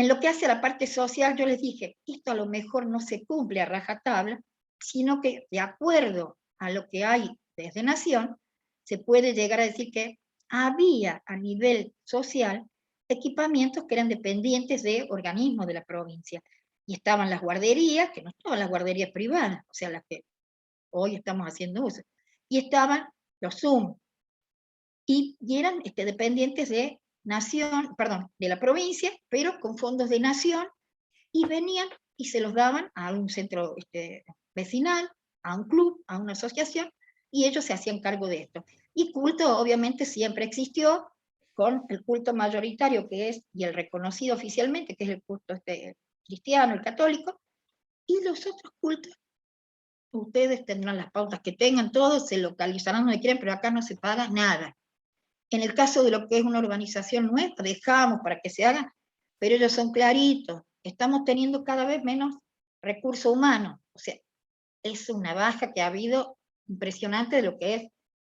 lo que hace a la parte social, yo les dije, esto a lo mejor no se cumple a rajatabla, sino que de acuerdo a lo que hay desde Nación, se puede llegar a decir que había a nivel social equipamientos que eran dependientes de organismos de la provincia. Y estaban las guarderías, que no estaban las guarderías privadas, o sea, las que hoy estamos haciendo uso. Y estaban los Zoom. Y eran dependientes de Nación, perdón, de la provincia, pero con fondos de Nación, y venían y se los daban a un centro vecinal, a un club, a una asociación, y ellos se hacían cargo de esto. Y culto, obviamente, siempre existió, con el culto mayoritario que es, y el reconocido oficialmente, que es el culto cristiano, el católico, y los otros cultos, ustedes tendrán las pautas que tengan, todos se localizarán donde quieran, pero acá no se paga nada. En el caso de lo que es una organización nuestra, dejamos para que se haga, pero ellos son claritos. Estamos teniendo cada vez menos recursos humanos. O sea, es una baja que ha habido impresionante de lo que es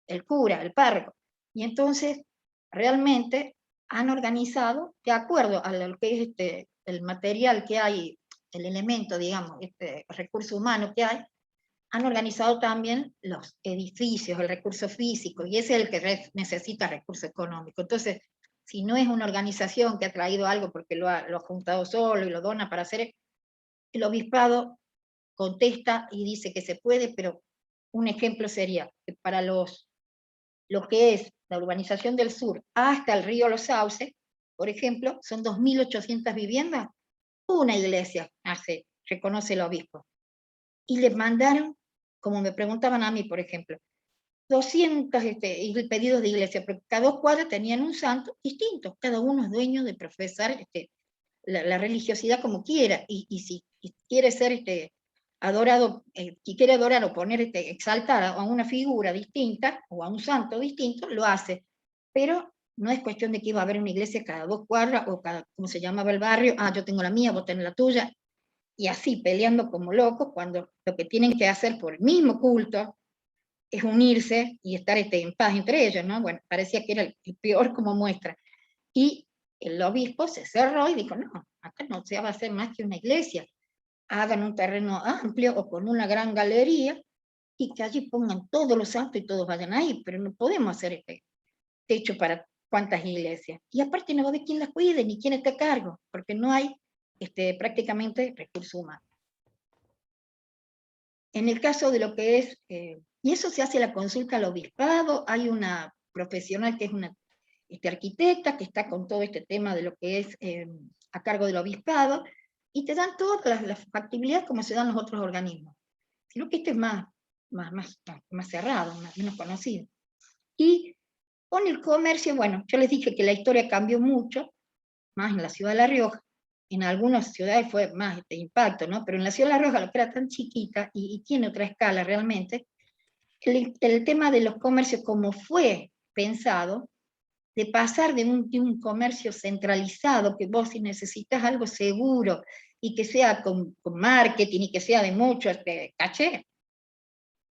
el cura, el párroco. Y entonces, realmente han organizado, de acuerdo a lo que es el material que hay, el elemento, digamos, recurso humano que hay, han organizado también los edificios, el recurso físico, y ese es el que necesita recurso económico. Entonces, si no es una organización que ha traído algo porque lo ha juntado solo y lo dona para hacer, el obispado contesta y dice que se puede, pero un ejemplo sería que para los lo que es la urbanización del sur hasta el río Los Sauces, por ejemplo, son 2.800 viviendas, una iglesia reconoce el obispo. Y le mandaron, como me preguntaban a mí, por ejemplo, 200 pedidos de iglesia, porque cada 2 cuadras tenían un santo distinto, cada uno es dueño de profesar la religiosidad como quiera, y si quiere ser adorado, si quiere adorar o poner, exaltar a una figura distinta, o a un santo distinto, lo hace, pero no es cuestión de que iba a haber una iglesia cada 2 cuadras, o cada, como se llamaba el barrio, yo tengo la mía, vos tenés la tuya, y así peleando como locos, cuando lo que tienen que hacer por el mismo culto es unirse y estar en paz entre ellos, ¿no? Bueno, parecía que era el peor como muestra. Y el obispo se cerró y dijo, no, acá no se va a hacer más que una iglesia, hagan un terreno amplio o con una gran galería, y que allí pongan todos los santos y todos vayan ahí, pero no podemos hacer este techo para cuántas iglesias. Y aparte no va a haber quién las cuide, ni quién esté a cargo, porque no hay prácticamente recursos humanos. En el caso de lo que es, y eso se hace la consulta al obispado, hay una profesional que es una arquitecta que está con todo este tema de lo que es a cargo del obispado, y te dan todas las factibilidades como se dan los otros organismos. Sino que este es más cerrado, menos conocido. Y con el comercio, bueno, yo les dije que la historia cambió mucho, más en la ciudad de La Rioja. En algunas ciudades fue más impacto, ¿no? Pero en la ciudad de La Rioja, lo que era tan chiquita, y tiene otra escala realmente, el tema de los comercios como fue pensado, de pasar de un comercio centralizado, que vos si necesitas algo seguro, y que sea con marketing, y que sea de mucho caché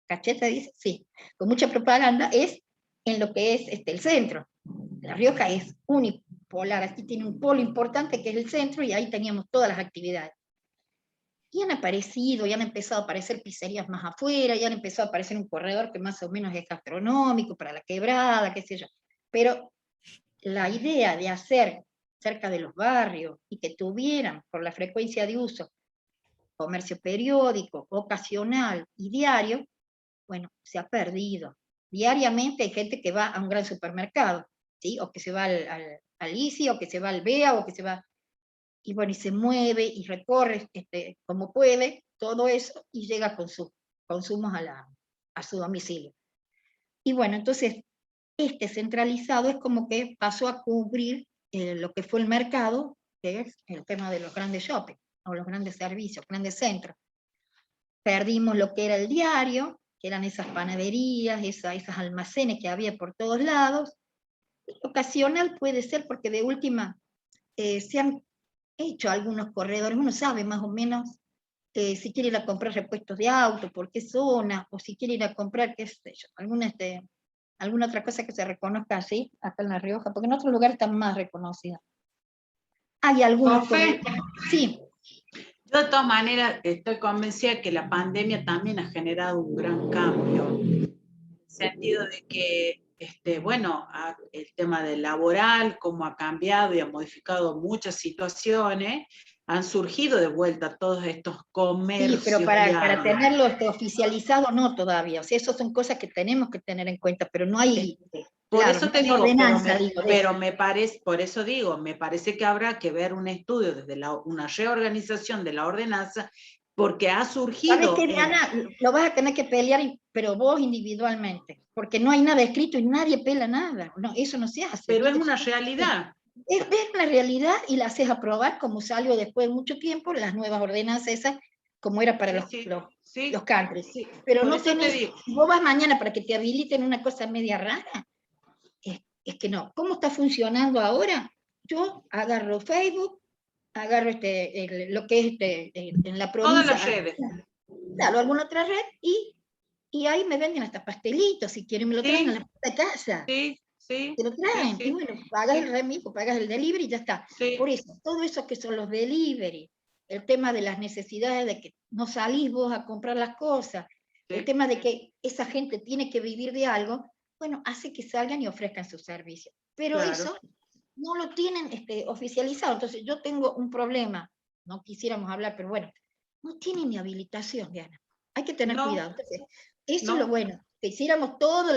te dice, sí, con mucha propaganda, es en lo que es el centro. La Rioja es unipolar, aquí tiene un polo importante que es el centro, y ahí teníamos todas las actividades. Y han aparecido, y han empezado a aparecer pizzerías más afuera, y han empezado a aparecer un corredor que más o menos es gastronómico, para la quebrada, qué sé yo. Pero la idea de hacer cerca de los barrios, y que tuvieran, por la frecuencia de uso, comercio periódico, ocasional y diario, bueno, se ha perdido. Diariamente hay gente que va a un gran supermercado, ¿sí? O que se va al ICI, o que se va al BEA, o que se va, y bueno, y se mueve y recorre como puede todo eso, y llega con sus consumos a su domicilio. Y bueno, entonces, centralizado es como que pasó a cubrir lo que fue el mercado, que es el tema de los grandes shopping, o los grandes servicios, grandes centros. Perdimos lo que era el diario, que eran esas panaderías, esas almacenes que había por todos lados. Ocasional puede ser porque de última se han hecho algunos corredores, uno sabe más o menos si quiere ir a comprar repuestos de auto, por qué zona, o si quiere ir a comprar, qué sé yo, alguna otra cosa que se reconozca así, acá en La Rioja, porque en otros lugares están más reconocidas. Hay algunos... Sí. Yo de todas maneras estoy convencida que la pandemia también ha generado un gran cambio, en el sentido de que, bueno, el tema del laboral, cómo ha cambiado y ha modificado muchas situaciones, han surgido de vuelta todos estos comercios. Sí, pero para tenerlo oficializado no todavía, o sea, esas son cosas que tenemos que tener en cuenta, pero no hay... Por claro, eso te no digo, ordenanza, pero me parece, por eso digo, me parece que habrá que ver un estudio desde una reorganización de la ordenanza, porque ha surgido... ¿Sabes qué, Diana? Lo vas a tener que pelear, pero vos individualmente, porque no hay nada escrito y nadie pela nada, no, eso no se hace. Pero es una realidad. Es la realidad, y la haces aprobar, como salió después de mucho tiempo, las nuevas ordenanzas esas, como era para los country. Sí. Pero no tenés, vos vas mañana para que te habiliten una cosa media rara, es que no. ¿Cómo está funcionando ahora? Yo agarro Facebook, agarro lo que es en la provincia. Todas las redes. Claro, alguna otra red, y ahí me venden hasta pastelitos, si quieren me lo traen a la puerta de casa. Sí, sí. Te lo traen, y bueno, pagas el remito, pagas el delivery y ya está. Por eso, todo eso que son los delivery, el tema de las necesidades de que no salís vos a comprar las cosas, el tema de que esa gente tiene que vivir de algo, bueno, hace que salgan y ofrezcan sus servicios. Pero eso no lo tienen oficializado. Entonces yo tengo un problema, no quisiéramos hablar, pero bueno, no tienen ni habilitación, Diana. Hay que tener cuidado. Entonces, eso es lo bueno. Que hiciéramos todo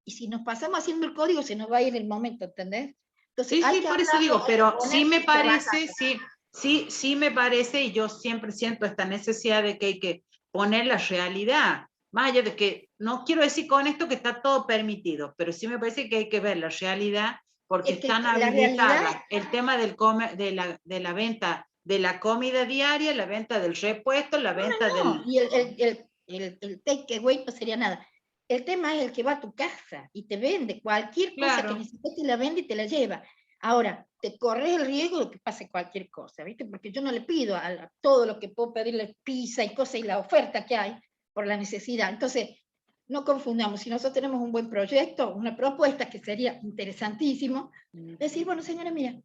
Y si nos pasamos haciendo el código, se nos va a ir el momento, ¿entendés? Entonces, Sí, hay sí, que por eso hablarlo, digo, hay que pero sí ponerse me y trabajar. parece, sí me parece, y yo siempre siento esta necesidad de que hay que poner la realidad, más allá de que, no quiero decir con esto que está todo permitido, pero sí me parece que hay que ver la realidad, porque Es que están la realidad habilitadas el tema de la venta de la comida diaria, la venta del repuesto, la venta no, del... y el takeaway no sería nada. El tema es el que va a tu casa y te vende cualquier cosa que Claro, necesites, te la vende y te la lleva. Ahora, te corres el riesgo de que pase cualquier cosa, ¿viste? Porque yo no le pido a todo lo que puedo pedirle pizza y cosas y la oferta que hay por la necesidad. Entonces, no confundamos. Si nosotros tenemos un buen proyecto, una propuesta que sería interesantísimo, decir, bueno, señora, mira,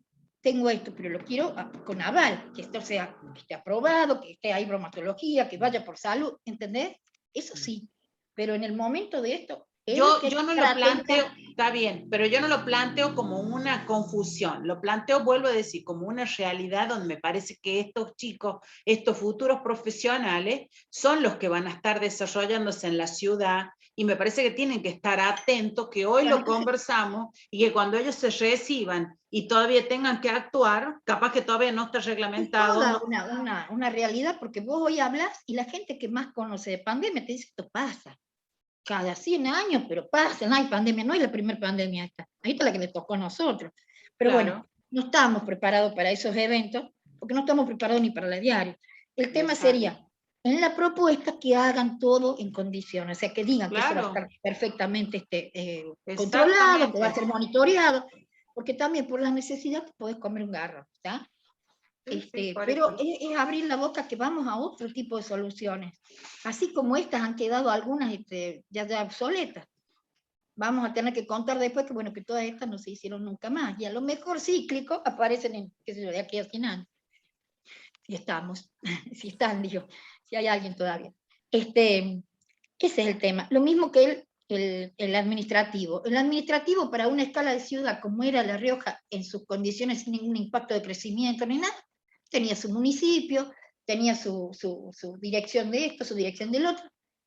tengo esto, pero lo quiero con aval, que esto sea, que esté aprobado, que esté ahí bromatología, que vaya por salud, ¿entendés? Eso sí, pero en el momento de esto, yo que no lo estar planteo, atenta. está bien, pero yo no lo planteo como una confusión, lo planteo, vuelvo a decir, como una realidad donde me parece que estos chicos, estos futuros profesionales, son los que van a estar desarrollándose en la ciudad, y me parece que tienen que estar atentos, que hoy Bueno, lo conversamos, y que cuando ellos se reciban y todavía tengan que actuar, capaz que todavía no está es reglamentado, toda no. una realidad, porque vos hoy hablas y la gente que más conoce de pandemia te dice, esto pasa cada 100 años, pero pasa, no hay pandemia, no es la primera pandemia esta, ahorita es la que le tocó a nosotros. Pero bueno, Claro, no estamos preparados para esos eventos, porque no estamos preparados ni para la diaria. El tema exacto. sería, en la propuesta, que hagan todo en condiciones, o sea, que digan que eso va a Claro, estar perfectamente controlado, que va a exactamente. ser monitoreado, porque también por la necesidad te podés comer un garro, ¿está? Sí, sí, por Pero eso. es abrir la boca que vamos a otro tipo de soluciones. Así como estas han quedado algunas ya obsoletas. Vamos a tener que contar después que, bueno, que todas estas no se hicieron nunca más. Y a lo mejor cíclicos aparecen en, qué sé yo, de aquí a 100 años. Si estamos, si están, digo, si hay alguien todavía. Ese es el tema. Lo mismo que el administrativo. El administrativo para una escala de ciudad como era La Rioja, en sus condiciones sin ningún impacto de crecimiento ni nada, tenía su municipio, tenía su dirección de esto, su dirección del otro,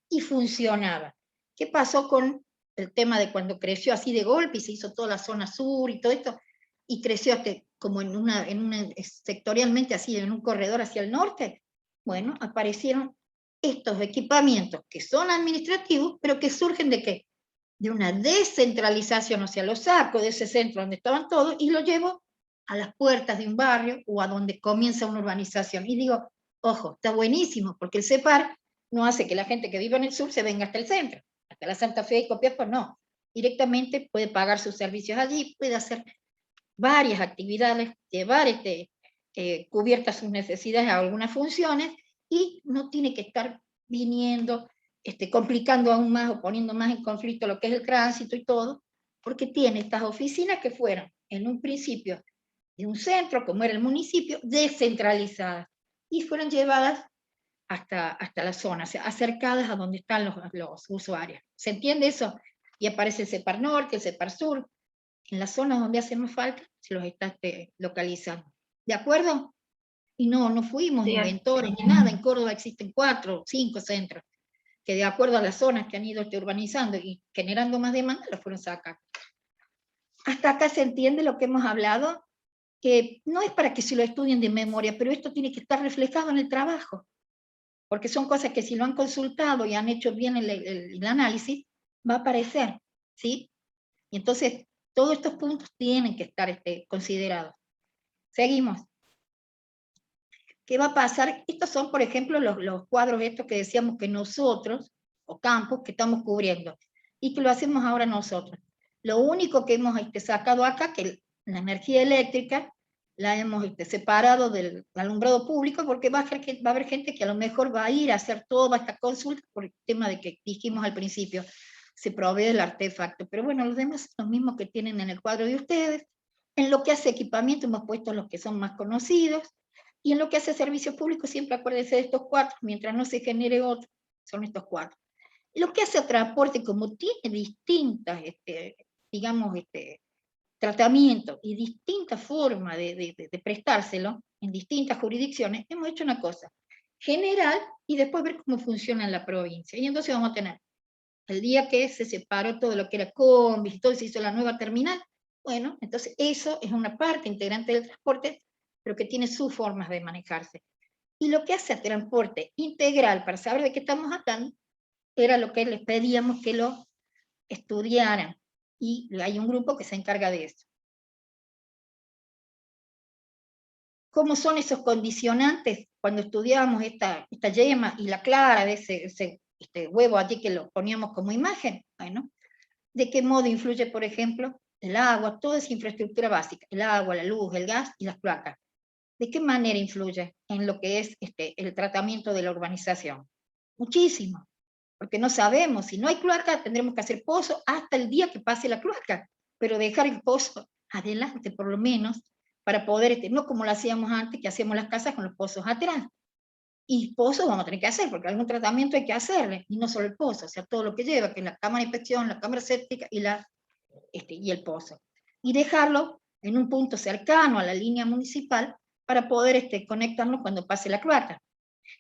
y funcionaba. ¿Qué pasó con el tema de cuando creció así de golpe y se hizo toda la zona sur y todo esto, y creció hasta como sectorialmente así, en un corredor hacia el norte? Bueno, aparecieron estos equipamientos que son administrativos, pero que surgen ¿de qué? De una descentralización, o sea, lo saco de ese centro donde estaban todos y lo llevo a las puertas de un barrio o a donde comienza una urbanización. Y digo, ojo, está buenísimo, porque el CEPAR no hace que la gente que vive en el sur se venga hasta el centro, hasta la Santa Fe y Copiapó, no. Directamente puede pagar sus servicios allí, puede hacer varias actividades, llevar cubiertas sus necesidades a algunas funciones, y no tiene que estar viniendo, complicando aún más o poniendo más en conflicto lo que es el tránsito y todo, porque tiene estas oficinas que fueron en un principio de un centro, como era el municipio, descentralizadas, y fueron llevadas hasta la zona, o sea, acercadas a donde están los usuarios. ¿Se entiende eso? Y aparece el CEPAR Norte, el CEPAR Sur, en las zonas donde hacen más falta, se los está localizando. ¿De acuerdo? Y no fuimos Bien. inventores ni nada. En Córdoba existen 4 o 5 centros que, de acuerdo a las zonas que han ido urbanizando y generando más demanda, los fueron sacando. Hasta acá se entiende lo que hemos hablado, que no es para que se lo estudien de memoria, pero esto tiene que estar reflejado en el trabajo, porque son cosas que si lo han consultado y han hecho bien el análisis, va a aparecer, ¿sí? Y entonces, todos estos puntos tienen que estar considerados. Seguimos. ¿Qué va a pasar? Estos son, por ejemplo, los cuadros estos que decíamos que nosotros, o campos, que estamos cubriendo, y que lo hacemos ahora nosotros. Lo único que hemos sacado acá, que la energía eléctrica la hemos separado del alumbrado público, porque va a haber gente que a lo mejor va a ir a hacer toda esta consulta por el tema de que dijimos al principio, se provee el artefacto. Pero bueno, los demás son los mismos que tienen en el cuadro de ustedes. En lo que hace equipamiento hemos puesto los que son más conocidos, y en lo que hace servicios públicos siempre acuérdense de estos 4, mientras no se genere otro, son estos 4. Lo que hace transporte, como tiene distintas, digamos, tratamientos y distintas formas de prestárselo en distintas jurisdicciones, hemos hecho una cosa general y después ver cómo funciona en la provincia. Y entonces vamos a tener el día que se separó todo lo que era combis, todo se hizo la nueva terminal, bueno, entonces eso es una parte integrante del transporte, pero que tiene sus formas de manejarse. Y lo que hace a transporte integral, para saber de qué estamos hablando, era lo que les pedíamos que lo estudiaran, y hay un grupo que se encarga de eso. ¿Cómo son esos condicionantes? Cuando estudiábamos esta yema y la clara de ese huevo allí que lo poníamos como imagen, bueno, ¿de qué modo influye, por ejemplo, el agua, toda esa infraestructura básica, el agua, la luz, el gas y las cloacas? ¿De qué manera influye en lo que es el tratamiento de la urbanización? Muchísimo, porque no sabemos, si no hay cloaca tendremos que hacer pozo hasta el día que pase la cloaca, pero dejar el pozo adelante por lo menos, para poder, no como lo hacíamos antes, que hacíamos las casas con los pozos atrás. Y pozos vamos a tener que hacer, porque algún tratamiento hay que hacerle, y no solo el pozo, o sea, todo lo que lleva, que es la cámara de inspección, la cámara séptica y el pozo. Y dejarlo en un punto cercano a la línea municipal para poder conectarnos cuando pase la cloaca.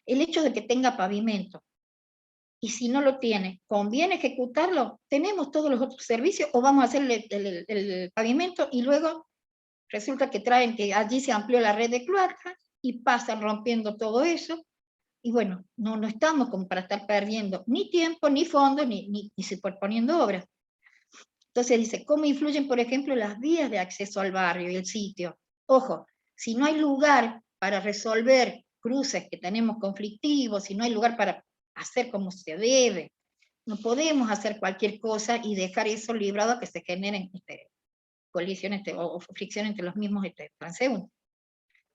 El hecho de que tenga pavimento, y si no lo tiene, ¿conviene ejecutarlo? ¿Tenemos todos los otros servicios o vamos a hacerle el pavimento y luego resulta que traen que allí se amplió la red de cloacas y pasan rompiendo todo eso? Y bueno, no estamos como para estar perdiendo ni tiempo, ni fondos, ni superponiendo obras. Entonces dice, ¿cómo influyen, por ejemplo, las vías de acceso al barrio y el sitio? Ojo, si no hay lugar para resolver cruces que tenemos conflictivos, si no hay lugar para hacer como se debe, no podemos hacer cualquier cosa y dejar eso librado a que se generen colisiones o fricción entre los mismos transeúntes.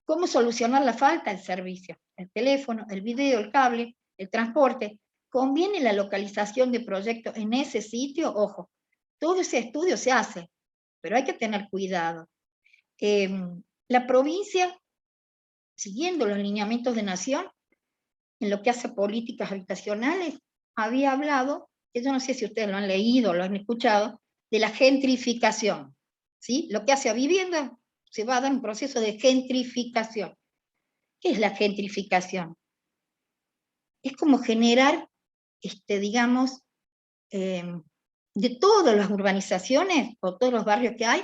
¿Cómo solucionar la falta del servicio? El teléfono, el video, el cable, el transporte. ¿Conviene la localización de proyectos en ese sitio? Ojo, todo ese estudio se hace, pero hay que tener cuidado. La provincia, siguiendo los lineamientos de Nación, en lo que hace a políticas habitacionales, había hablado, que yo no sé si ustedes lo han leído o lo han escuchado, de la gentrificación. ¿Sí? Lo que hace a vivienda, se va a dar un proceso de gentrificación. ¿Qué es la gentrificación? Es como generar, digamos, de todas las urbanizaciones o todos los barrios que hay,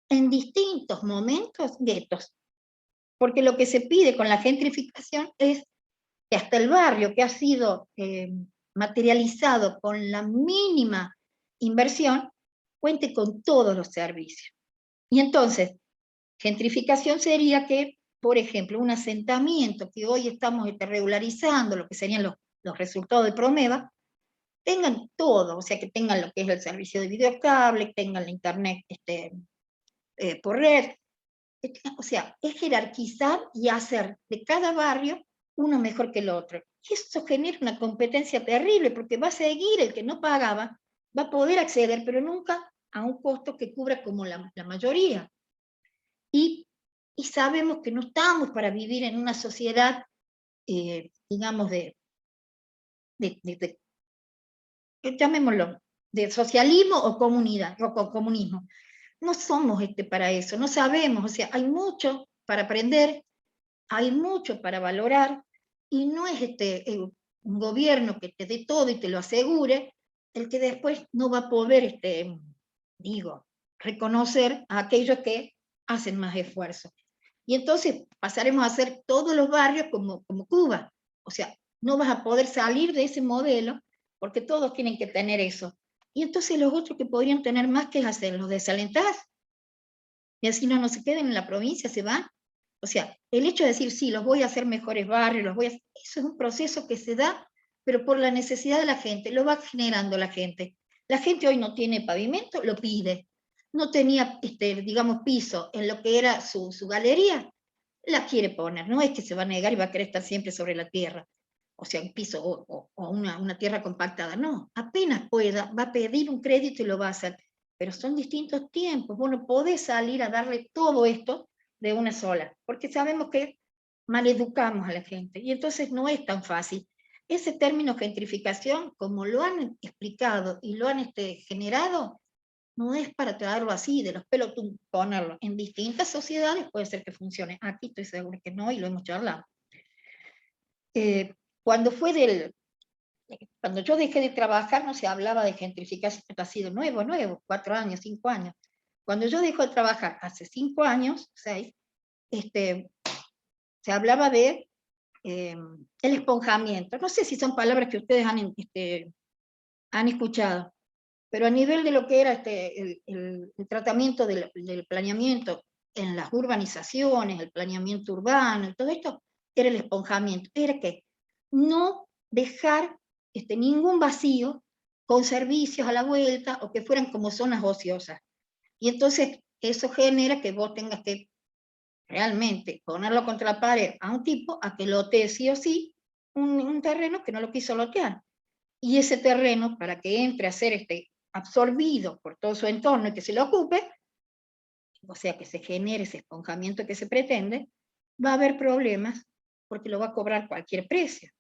en distintos momentos, guetos. Porque lo que se pide con la gentrificación es que hasta el barrio que ha sido materializado con la mínima inversión, cuente con todos los servicios. Y entonces, gentrificación sería que, por ejemplo, un asentamiento que hoy estamos regularizando, lo que serían los resultados de Promeva, tengan todo, o sea, que tengan lo que es el servicio de videocable, tengan la internet por red, o sea, es jerarquizar y hacer de cada barrio uno mejor que el otro. Y eso genera una competencia terrible, porque va a seguir el que no pagaba, va a poder acceder, pero nunca a un costo que cubra como la mayoría. Y sabemos que no estamos para vivir en una sociedad, digamos, llamémoslo, de socialismo o comunidad, o comunismo. No somos para eso, no sabemos, o sea, hay mucho para aprender, hay mucho para valorar, y no es un gobierno que te dé todo y te lo asegure, el que después no va a poder, reconocer a aquellos que hacen más esfuerzo. Y entonces pasaremos a hacer todos los barrios como Cuba, o sea, no vas a poder salir de ese modelo, porque todos tienen que tener eso. Y entonces los otros que podrían tener más, ¿qué hacer? Los desalentar, y así no se queden en la provincia, se van. O sea, el hecho de decir, sí, los voy a hacer mejores barrios, eso es un proceso que se da, pero por la necesidad de la gente, lo va generando la gente. La gente hoy no tiene pavimento, lo pide. No tenía, digamos, piso en lo que era su galería, la quiere poner. No es que se va a negar y va a querer estar siempre sobre la tierra, o sea, un piso o una tierra compactada. No, apenas pueda, va a pedir un crédito y lo va a hacer. Pero son distintos tiempos. Vos no podés salir a darle todo esto de una sola, porque sabemos que maleducamos a la gente, y entonces no es tan fácil. Ese término gentrificación, como lo han explicado y lo han generado, no es para traerlo así, de los pelos, ponerlo. En distintas sociedades puede ser que funcione. Aquí estoy segura que no, y lo hemos charlado. Cuando fue Cuando yo dejé de trabajar no se hablaba de gentrificación, esto ha sido nuevo, 4 años, 5 años. Cuando yo dejo de trabajar hace 5 años, 6, se hablaba de el esponjamiento. No sé si son palabras que ustedes han escuchado, pero a nivel de lo que era el tratamiento del planeamiento en las urbanizaciones, el planeamiento urbano, y todo esto, era el esponjamiento. Era que no dejar ningún vacío con servicios a la vuelta o que fueran como zonas ociosas. Y entonces eso genera que vos tengas que realmente ponerlo contra la pared a un tipo a que lotee sí o sí un terreno que no lo quiso lotear. Y ese terreno, para que entre a ser absorbido por todo su entorno y que se lo ocupe, o sea, que se genere ese esponjamiento que se pretende, va a haber problemas porque lo va a cobrar cualquier precio.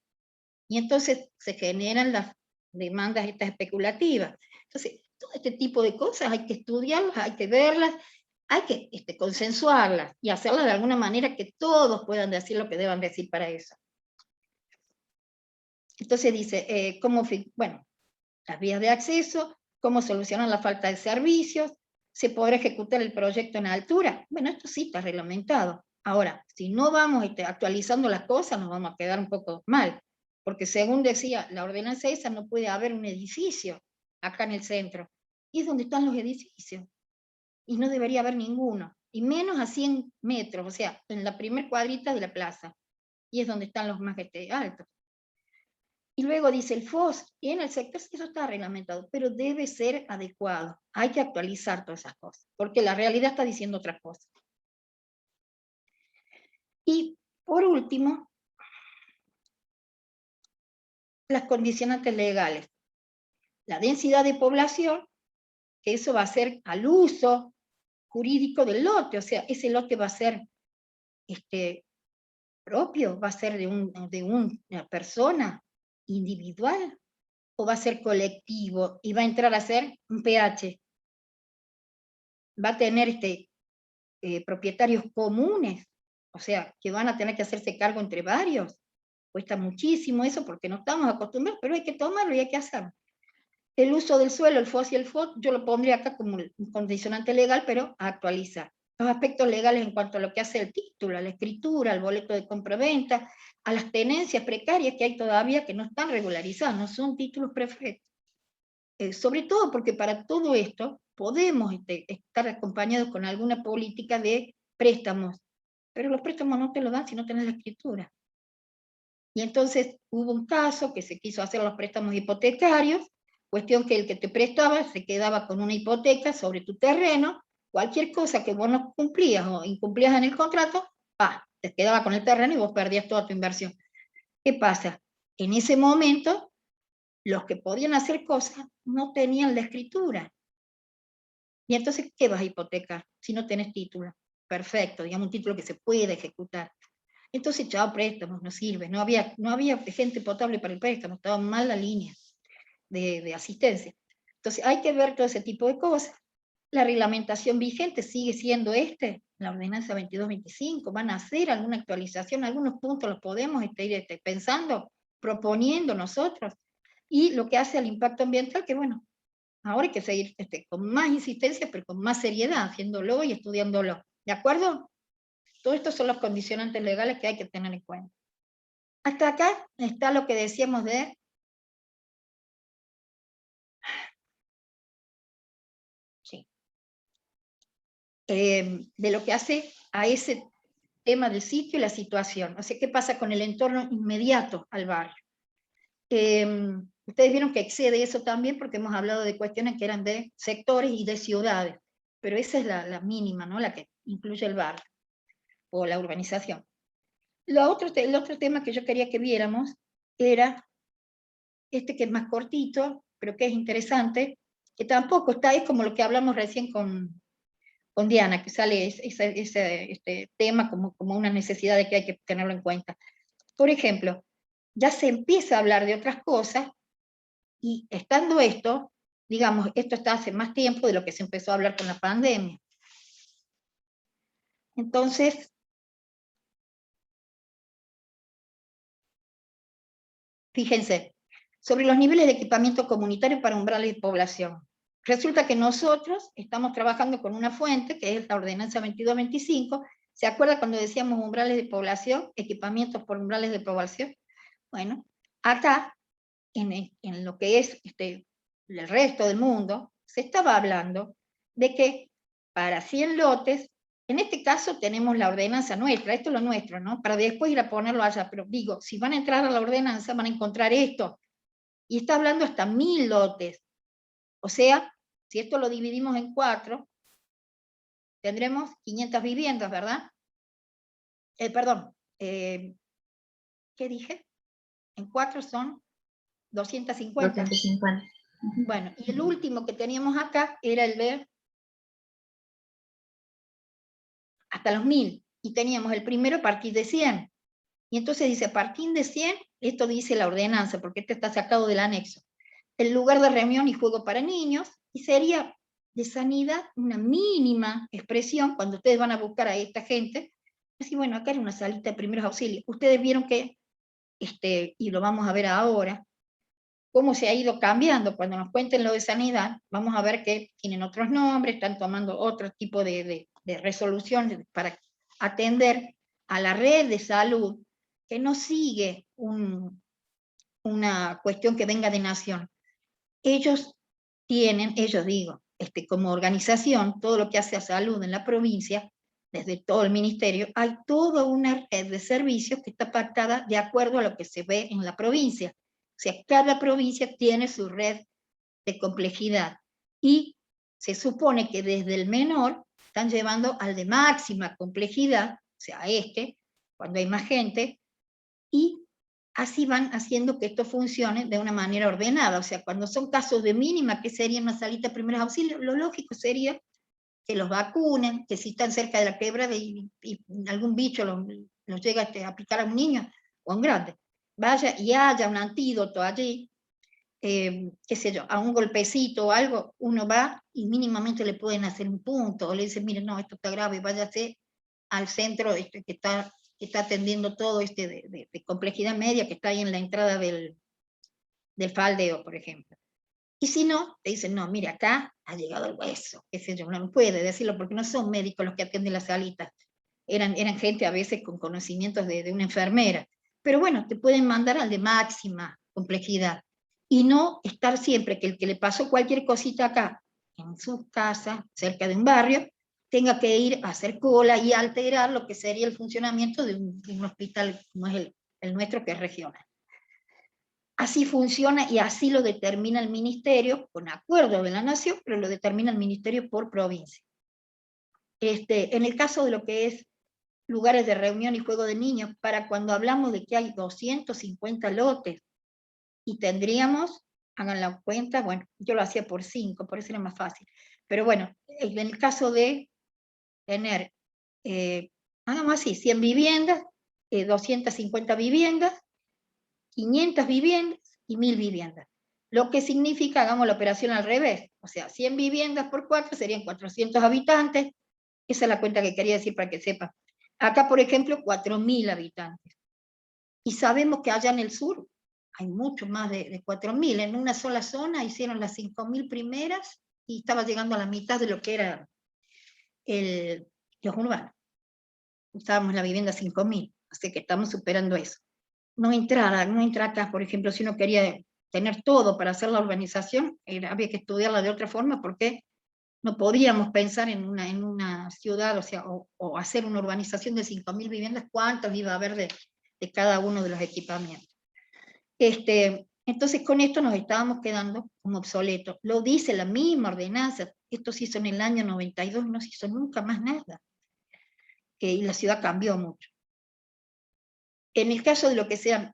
Y entonces se generan las demandas estas especulativas. Entonces, todo este tipo de cosas hay que estudiarlas, hay que verlas, hay que consensuarlas y hacerlas de alguna manera que todos puedan decir lo que deban decir para eso. Entonces dice, bueno, las vías de acceso, cómo solucionar la falta de servicios, se podrá ejecutar el proyecto en altura. Bueno, esto sí está reglamentado. Ahora, si no vamos actualizando las cosas, nos vamos a quedar un poco mal, porque según decía la ordenanza esa, no puede haber un edificio acá en el centro, y es donde están los edificios, y no debería haber ninguno, y menos a 100 metros, o sea, en la primer cuadrita de la plaza, y es donde están los más altos. Y luego dice el FOS, y en el sector eso está reglamentado, pero debe ser adecuado. Hay que actualizar todas esas cosas, porque la realidad está diciendo otra cosa. Y por último, las condicionantes legales. La densidad de población, que eso va a ser al uso jurídico del lote, o sea, ese lote va a ser propio, va a ser de una persona individual, o va a ser colectivo, y va a entrar a ser un PH. Va a tener propietarios comunes, o sea, que van a tener que hacerse cargo entre varios. Cuesta muchísimo eso porque no estamos acostumbrados, pero hay que tomarlo y hay que hacerlo. El uso del suelo, el FOS y el FOT, yo lo pondría acá como un condicionante legal, pero a actualizar. Los aspectos legales en cuanto a lo que hace el título, a la escritura, al boleto de compraventa, a las tenencias precarias que hay todavía que no están regularizadas, no son títulos perfectos. Sobre todo porque para todo esto podemos estar acompañados con alguna política de préstamos, pero los préstamos no te lo dan si no tenés la escritura. Y entonces hubo un caso que se quiso hacer los préstamos hipotecarios, cuestión que el que te prestaba se quedaba con una hipoteca sobre tu terreno, cualquier cosa que vos no cumplías o incumplías en el contrato, te quedaba con el terreno y vos perdías toda tu inversión. ¿Qué pasa? En ese momento, los que podían hacer cosas no tenían la escritura. Y entonces, ¿qué vas a hipotecar si no tenés título? Perfecto, digamos un título que se puede ejecutar. Entonces, chao, préstamos, no sirve. No había gente potable para el préstamo, estaba mal la línea de asistencia. Entonces, hay que ver todo ese tipo de cosas. La reglamentación vigente sigue siendo la ordenanza 2225. Van a hacer alguna actualización, algunos puntos los podemos ir pensando, proponiendo nosotros. Y lo que hace al impacto ambiental, que bueno, ahora hay que seguir con más insistencia, pero con más seriedad, haciéndolo y estudiándolo. ¿De acuerdo? Todos estos son los condicionantes legales que hay que tener en cuenta. Hasta acá está lo que decíamos de lo que hace a ese tema del sitio y la situación. O sea, ¿qué pasa con el entorno inmediato al barrio? Ustedes vieron que excede eso también porque hemos hablado de cuestiones que eran de sectores y de ciudades, pero esa es la mínima, ¿no? La que incluye el barrio o la urbanización. El otro tema que yo quería que viéramos era que es más cortito, pero que es interesante, que tampoco está, es como lo que hablamos recién con Diana, que sale este tema como una necesidad de que hay que tenerlo en cuenta. Por ejemplo, ya se empieza a hablar de otras cosas, y estando esto, digamos, esto está hace más tiempo de lo que se empezó a hablar con la pandemia. Entonces, fíjense, sobre los niveles de equipamiento comunitario para umbrales de población. Resulta que nosotros estamos trabajando con una fuente, que es la ordenanza 2225. ¿Se acuerda cuando decíamos umbrales de población, equipamientos por umbrales de población? Bueno, acá, en lo que es el resto del mundo, se estaba hablando de que para 100 lotes, en este caso tenemos la ordenanza nuestra, esto es lo nuestro, ¿no? Para después ir a ponerlo allá, pero digo, si van a entrar a la ordenanza van a encontrar esto, y está hablando hasta 1000 lotes. O sea, si esto lo dividimos en 4, tendremos 500 viviendas, ¿verdad? Perdón, ¿qué dije? En 4 son 250. 250. Bueno, y el último que teníamos acá era el de hasta los 1000, y teníamos el primero a partir de 100. Y entonces dice, a partir de 100, esto dice la ordenanza, porque este está sacado del anexo, el lugar de reunión y juego para niños, y sería de sanidad una mínima expresión, cuando ustedes van a buscar a esta gente, así, bueno, acá era una salita de primeros auxilios. Ustedes vieron que, y lo vamos a ver ahora, cómo se ha ido cambiando. Cuando nos cuenten lo de sanidad, vamos a ver que tienen otros nombres, están tomando otro tipo de resoluciones para atender a la red de salud, que no sigue una cuestión que venga de nación. Ellos digo, como organización, todo lo que hace a salud en la provincia, desde todo el ministerio, hay toda una red de servicios que está pactada de acuerdo a lo que se ve en la provincia. O sea, cada provincia tiene su red de complejidad, y se supone que desde el menor están llevando al de máxima complejidad, o sea, cuando hay más gente, y así van haciendo que esto funcione de una manera ordenada. O sea, cuando son casos de mínima, que sería una salita de primeros auxilios, lo lógico sería que los vacunen, que si están cerca de la quebrada y algún bicho los llega a picar a un niño o a un grande, vaya y haya un antídoto allí, qué sé yo, a un golpecito o algo, uno va y mínimamente le pueden hacer un punto, o le dicen, mire, no, esto está grave, váyase al centro que está atendiendo todo de complejidad media, que está ahí en la entrada del faldeo, por ejemplo. Y si no, te dicen, no, mire, acá ha llegado el hueso, qué sé yo, no puede decirlo, porque no son médicos los que atienden las salitas, eran gente a veces con conocimientos de una enfermera, pero bueno, te pueden mandar al de máxima complejidad, y no estar siempre que el que le pasó cualquier cosita acá, en su casa, cerca de un barrio, tenga que ir a hacer cola y alterar lo que sería el funcionamiento de un hospital como es el nuestro, que es regional. Así funciona y así lo determina el ministerio, con acuerdo de la nación, pero lo determina el ministerio por provincia. En el caso de lo que es lugares de reunión y juego de niños, para cuando hablamos de que hay 250 lotes, y tendríamos, hagan la cuenta, bueno, yo lo hacía por 5, por eso era más fácil, pero bueno, en el caso de tener, hagamos así, 100 viviendas, 250 viviendas, 500 viviendas y 1000 viviendas. Lo que significa, hagamos la operación al revés, o sea, 100 viviendas por 4 serían 400 habitantes, esa es la cuenta que quería decir para que sepan. Acá, por ejemplo, 4000 habitantes. Y sabemos que allá en el sur hay mucho más de 4000. En una sola zona hicieron las 5000 primeras y estaba llegando a la mitad de lo que era los urbanos. Estábamos en la vivienda 5000, así que estamos superando eso. No entra acá, por ejemplo, si uno quería tener todo para hacer la urbanización, había que estudiarla de otra forma, porque no podíamos pensar en una ciudad, o sea, o hacer una urbanización de 5000 viviendas, cuántas iba a haber de cada uno de los equipamientos. Entonces con esto nos estábamos quedando como obsoletos. Lo dice la misma ordenanza, esto se hizo en el año 92, no se hizo nunca más nada. Y la ciudad cambió mucho. En el caso de lo que sean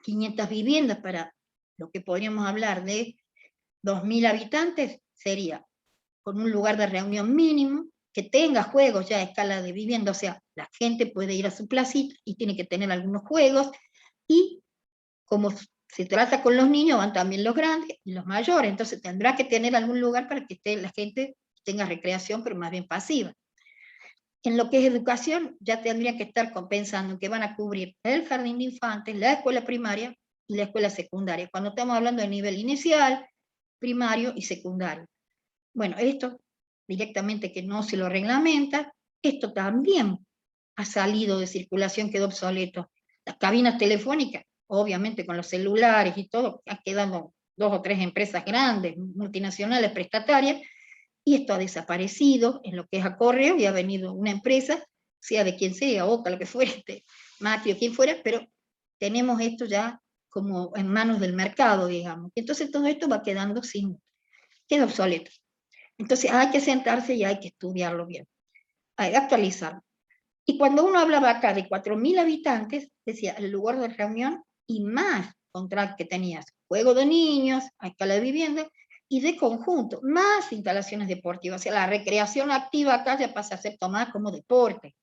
500 viviendas, para lo que podríamos hablar de 2000 habitantes, sería con un lugar de reunión mínimo, que tenga juegos ya a escala de vivienda, o sea, la gente puede ir a su placita y tiene que tener algunos juegos, y como se trata con los niños, van también los grandes y los mayores, entonces tendrá que tener algún lugar para que la gente tenga recreación, pero más bien pasiva. En lo que es educación, ya tendrían que estar pensando que van a cubrir el jardín de infantes, la escuela primaria y la escuela secundaria, cuando estamos hablando de nivel inicial, primario y secundario. Bueno, esto directamente que no se lo reglamenta, esto también ha salido de circulación, quedó obsoleto. Las cabinas telefónicas, obviamente con los celulares y todo, han quedado 2 o 3 empresas grandes, multinacionales, prestatarias, y esto ha desaparecido en lo que es a correo, y ha venido una empresa, sea de quien sea, Oca, lo que fuera, Macri o quien fuera, pero tenemos esto ya como en manos del mercado, digamos. Entonces todo esto va quedando queda obsoleto. Entonces hay que sentarse y hay que estudiarlo bien, hay que actualizarlo. Y cuando uno hablaba acá de 4.000 habitantes, decía el lugar de reunión y más contra que tenías juego de niños, escala de vivienda, y de conjunto, más instalaciones deportivas. O sea, la recreación activa acá ya pasa a ser tomada como deporte,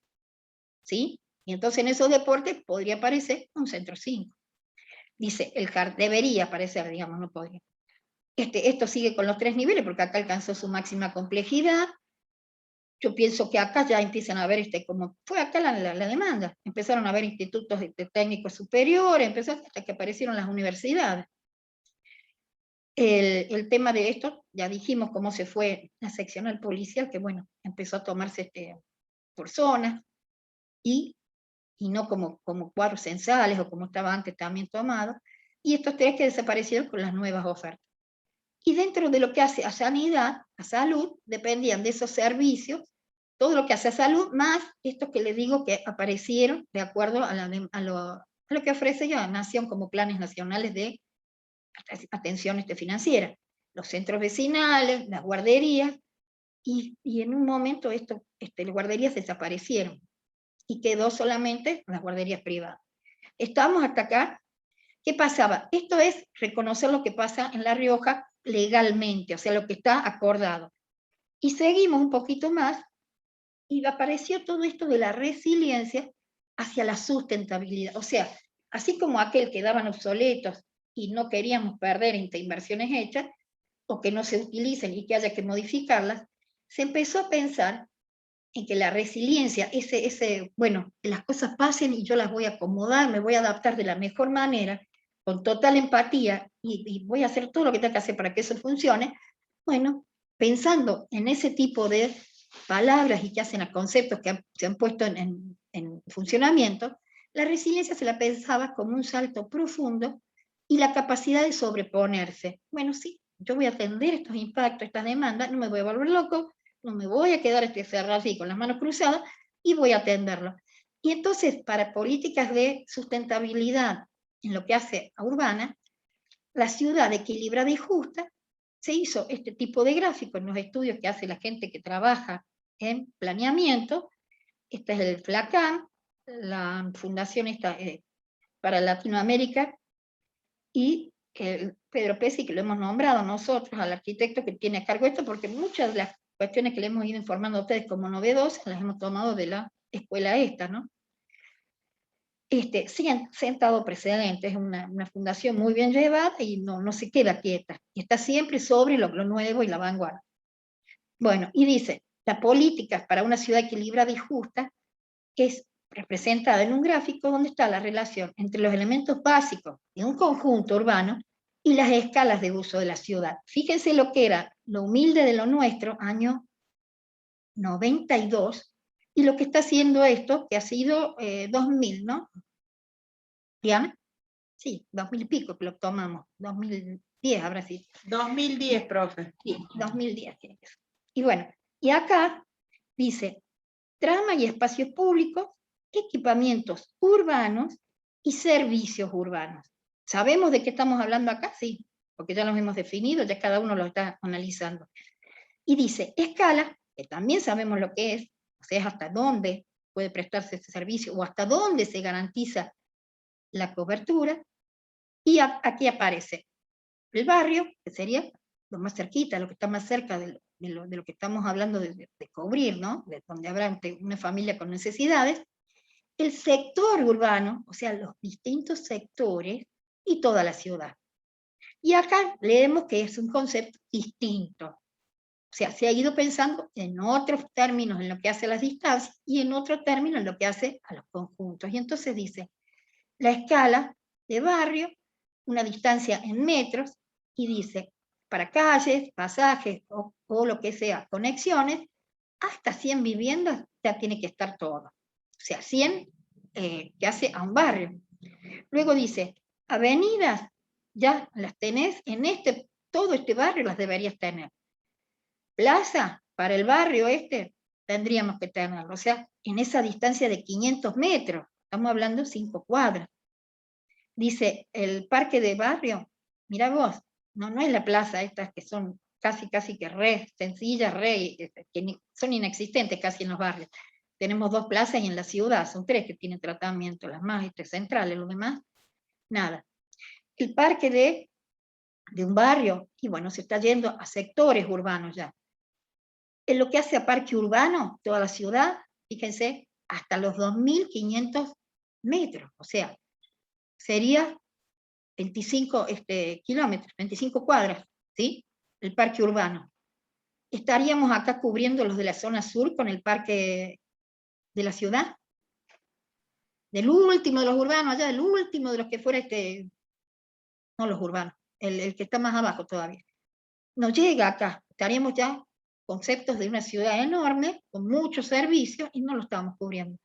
¿sí? Y entonces en esos deportes podría aparecer un centro 5. Dice, debería aparecer, digamos, no podría. Esto sigue con los 3 niveles, porque acá alcanzó su máxima complejidad. Yo pienso que acá ya empiezan a haber, como fue acá la demanda, empezaron a haber institutos de técnicos superiores, hasta que aparecieron las universidades. El tema de esto, ya dijimos cómo se fue la seccional policial, que bueno, empezó a tomarse por zonas, y no como cuadros censales, o como estaba antes también tomado, y estos 3 que desaparecieron con las nuevas ofertas. Y dentro de lo que hace a sanidad, a salud, dependían de esos servicios, todo lo que hace a salud, más estos que les digo que aparecieron de acuerdo a lo que ofrece ya la Nación como planes nacionales de atención financiera. Los centros vecinales, las guarderías, y en un momento las guarderías desaparecieron, y quedó solamente las guarderías privadas. Estamos hasta acá. ¿Qué pasaba? Esto es reconocer lo que pasa en La Rioja legalmente, o sea, lo que está acordado. Y seguimos un poquito más, y apareció todo esto de la resiliencia hacia la sustentabilidad. O sea, así como aquel quedaban obsoletos y no queríamos perder entre inversiones hechas, o que no se utilicen y que haya que modificarlas, se empezó a pensar en que la resiliencia, bueno, que las cosas pasen y yo las voy a acomodar, me voy a adaptar de la mejor manera, con total empatía, y voy a hacer todo lo que tenga que hacer para que eso funcione. Bueno, pensando en ese tipo de palabras y que hacen a conceptos que se han puesto en funcionamiento, la resiliencia se la pensaba como un salto profundo y la capacidad de sobreponerse. Bueno, sí, yo voy a atender estos impactos, estas demandas, no me voy a volver loco, no me voy a quedar cerrado así con las manos cruzadas, y voy a atenderlo. Y entonces, para políticas de sustentabilidad en lo que hace a urbana, la ciudad equilibrada y justa, se hizo este tipo de gráfico en los estudios que hace la gente que trabaja en planeamiento. Este es el FLACAM, la fundación para Latinoamérica, y Pedro Pesci, que lo hemos nombrado nosotros, al arquitecto que tiene a cargo esto, porque muchas de las cuestiones que le hemos ido informando a ustedes como novedosas, las hemos tomado de la escuela ¿no? Sí han sentado precedentes, es una fundación muy bien llevada y no se queda quieta, y está siempre sobre lo nuevo y la vanguardia. Bueno, y dice, la política para una ciudad equilibrada y justa es representada en un gráfico donde está la relación entre los elementos básicos de un conjunto urbano y las escalas de uso de la ciudad. Fíjense lo que era lo humilde de lo nuestro, año 92, y lo que está haciendo esto, que ha sido 2000, ¿no? ¿Diana? Sí, 2000 y pico que lo tomamos, 2010 habrá sido. 2010, profe. Sí, 2010. Y bueno, y acá dice, trama y espacios públicos, equipamientos urbanos y servicios urbanos. ¿Sabemos de qué estamos hablando acá? Sí, porque ya los hemos definido, ya cada uno lo está analizando. Y dice, escala, que también sabemos lo que es, o sea, hasta dónde puede prestarse este servicio, o hasta dónde se garantiza la cobertura, y aquí aparece el barrio, que sería lo más cerquita, lo que está más cerca de lo que estamos hablando de cubrir, ¿no? De donde habrá una familia con necesidades, el sector urbano, o sea, los distintos sectores, y toda la ciudad. Y acá leemos que es un concepto distinto. O sea, se ha ido pensando en otros términos en lo que hace a las distancias, y en otro término en lo que hace a los conjuntos. Y entonces dice, la escala de barrio una distancia en metros, y dice, para calles, pasajes o lo que sea, conexiones, hasta 100 viviendas ya tiene que estar todo. O sea, 100 que hace a un barrio. Luego dice, avenidas, ya las tenés en todo este barrio las deberías tener. Plaza, para el barrio tendríamos que tenerlo. O sea, en esa distancia de 500 metros, estamos hablando 5 cuadras. Dice, el parque de barrio, mira vos, no es la plaza estas que son casi que re sencillas, que son inexistentes casi en los barrios. Tenemos 2 plazas y en la ciudad son 3 que tienen tratamiento, las más centrales, los demás, nada. El parque de un barrio, y bueno, se está yendo a sectores urbanos ya. En lo que hace a parque urbano, toda la ciudad, fíjense, hasta los 2.500 metros, o sea, sería 25 kilómetros, 25 cuadras, ¿sí? El parque urbano. ¿Estaríamos acá cubriendo los de la zona sur con el parque de la ciudad? Del último de los urbanos, allá, del último de los que fuera no los urbanos, el que está más abajo todavía. No llega acá, estaríamos ya conceptos de una ciudad enorme, con muchos servicios, y no lo estamos cubriendo.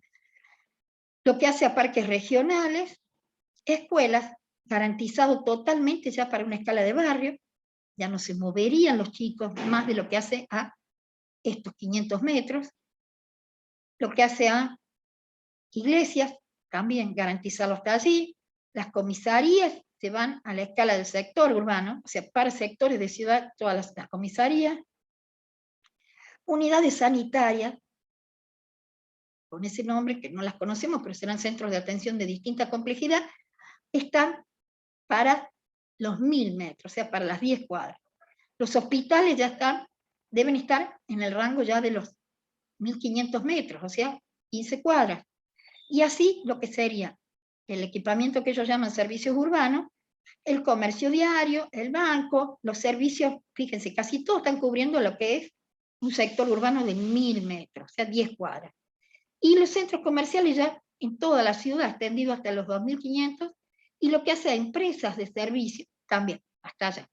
Lo que hace a parques regionales, escuelas, garantizado totalmente ya para una escala de barrio, ya no se moverían los chicos más de lo que hace a estos 500 metros, lo que hace a iglesias, también garantizarlo hasta allí, las comisarías se van a la escala del sector urbano, o sea, para sectores de ciudad, todas las comisarías, unidades sanitarias, con ese nombre que no las conocemos, pero serán centros de atención de distinta complejidad, están para los 1000 metros, o sea, para las 10 cuadras. Los hospitales ya deben estar en el rango ya de los 1500 metros, o sea, 15 cuadras. Y así lo que sería el equipamiento que ellos llaman servicios urbanos, el comercio diario, el banco, los servicios, fíjense, casi todos están cubriendo lo que es un sector urbano de 1000 metros, o sea, 10 cuadras. Y los centros comerciales ya en toda la ciudad, extendido hasta los 2500, y lo que hace a empresas de servicio también, hasta allá.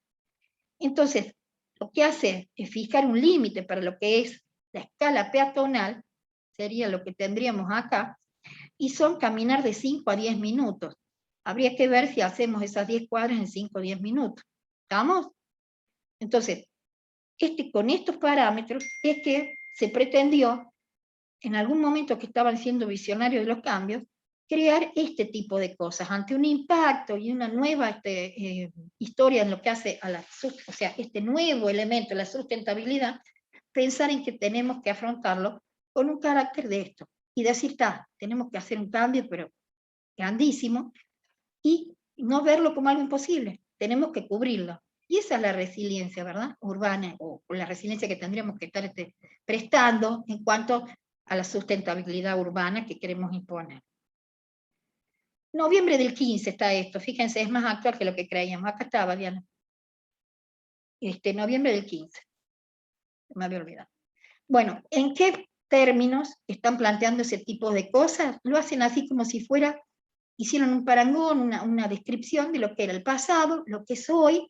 Entonces, lo que hace es fijar un límite para lo que es la escala peatonal, sería lo que tendríamos acá, y son caminar de 5 a 10 minutos. Habría que ver si hacemos esas 10 cuadras en 5 o 10 minutos. ¿Estamos? Entonces, con estos parámetros es que se pretendió, en algún momento que estaban siendo visionarios de los cambios, crear este tipo de cosas, ante un impacto y una nueva historia en lo que hace a o sea, este nuevo elemento, la sustentabilidad, pensar en que tenemos que afrontarlo con un carácter de esto, y decir, tenemos que hacer un cambio, pero grandísimo, y no verlo como algo imposible, tenemos que cubrirlo. Y esa es la resiliencia, ¿verdad? Urbana, o la resiliencia que tendríamos que estar prestando en cuanto a la sustentabilidad urbana que queremos imponer. Noviembre del 15 está esto, fíjense, es más actual que lo que creíamos. Acá estaba, Diana. Noviembre del 15. Me había olvidado. Bueno, ¿en qué términos están planteando ese tipo de cosas? Lo hacen así como si fuera, hicieron un parangón, una descripción de lo que era el pasado, lo que es hoy,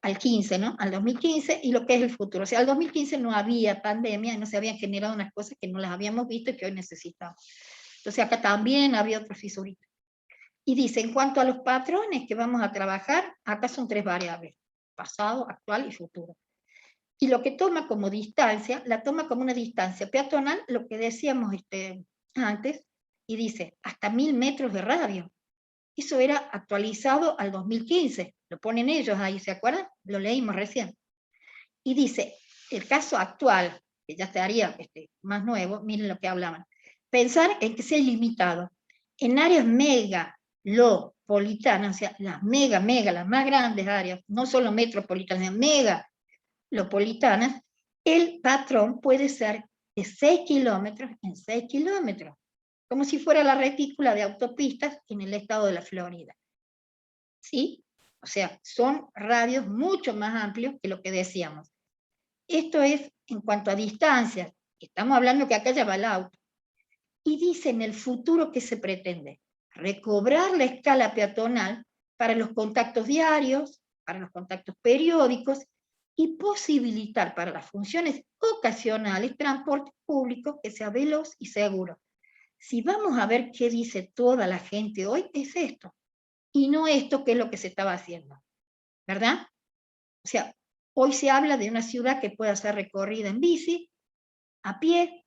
al 15, ¿no? Al 2015, y lo que es el futuro. O sea, al 2015 no había pandemia, no se habían generado unas cosas que no las habíamos visto y que hoy necesitamos. Entonces acá también había otras fisuritas. Y dice, en cuanto a los patrones que vamos a trabajar, acá son 3 variables, pasado, actual y futuro. Y lo que toma como distancia, la toma como una distancia peatonal, lo que decíamos antes, y dice, hasta 1000 metros de radio. Eso era actualizado al 2015, lo ponen ellos ahí, ¿se acuerdan? Lo leímos recién. Y dice, el caso actual, que ya estaría más nuevo, miren lo que hablaban, pensar en que sea ilimitado. En áreas megalopolitanas, o sea, las las más grandes áreas, no solo metropolitanas, megalopolitanas, el patrón puede ser de 6 kilómetros en 6 kilómetros, como si fuera la retícula de autopistas en el estado de la Florida. ¿Sí? O sea, son radios mucho más amplios que lo que decíamos. Esto es en cuanto a distancias. Estamos hablando que acá ya va el auto. Y dice en el futuro que se pretende recobrar la escala peatonal para los contactos diarios, para los contactos periódicos, y posibilitar para las funciones ocasionales transporte público que sea veloz y seguro. Si vamos a ver qué dice toda la gente hoy, es esto, y no esto que es lo que se estaba haciendo, ¿verdad? O sea, hoy se habla de una ciudad que pueda ser recorrida en bici, a pie,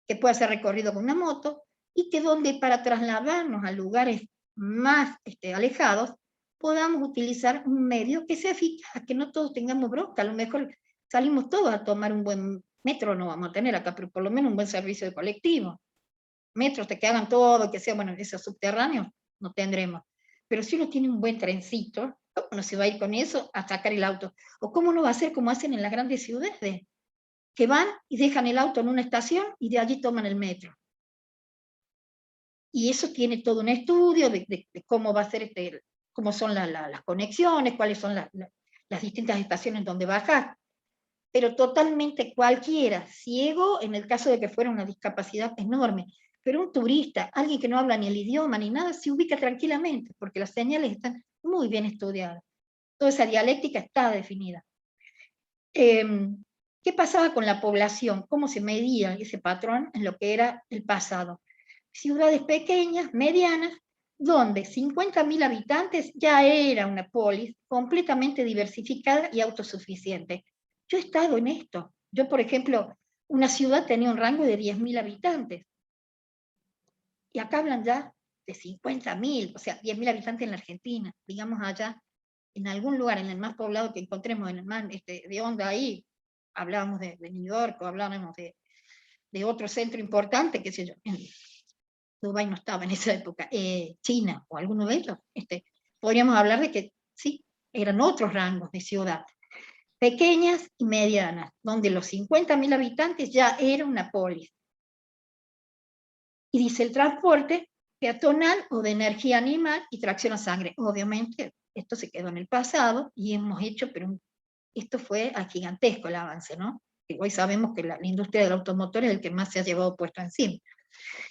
que pueda ser recorrido con una moto, y que donde para trasladarnos a lugares más alejados, podamos utilizar un medio que sea eficaz, que no todos tengamos bronca. A lo mejor salimos todos a tomar un buen metro, no vamos a tener acá, pero por lo menos un buen servicio de colectivo. Metros que hagan todo, que sea, bueno, esos subterráneos no tendremos. Pero si uno tiene un buen trencito, ¿cómo no se va a ir con eso a sacar el auto? ¿O cómo no va a hacer como hacen en las grandes ciudades? Que van y dejan el auto en una estación y de allí toman el metro. Y eso tiene todo un estudio de cómo va a ser, cómo son las conexiones, cuáles son las distintas estaciones donde bajar. Pero totalmente cualquiera, ciego, en el caso de que fuera una discapacidad enorme, pero un turista, alguien que no habla ni el idioma ni nada, se ubica tranquilamente, porque las señales están muy bien estudiadas. Toda esa dialéctica está definida. ¿Qué pasaba con la población? ¿Cómo se medía ese patrón en lo que era el pasado? Ciudades pequeñas, medianas, donde 50.000 habitantes ya era una polis completamente diversificada y autosuficiente. Yo he estado en esto. Yo, por ejemplo, una ciudad tenía un rango de 10.000 habitantes. Y acá hablan ya de 50.000, o sea, 10.000 habitantes en la Argentina. Digamos allá, en algún lugar, en el más poblado que encontremos, en el más de onda ahí, hablábamos de New York, o hablábamos de otro centro importante, qué sé yo, Dubái no estaba en esa época, China, o alguno de ellos, podríamos hablar de que sí, eran otros rangos de ciudad, pequeñas y medianas, donde los 50.000 habitantes ya era una polis. Y dice el transporte peatonal o de energía animal y tracción a sangre. Obviamente, esto se quedó en el pasado y hemos hecho, pero esto fue gigantesco el avance, ¿no? Y hoy sabemos que la industria del automotor es el que más se ha llevado puesto encima.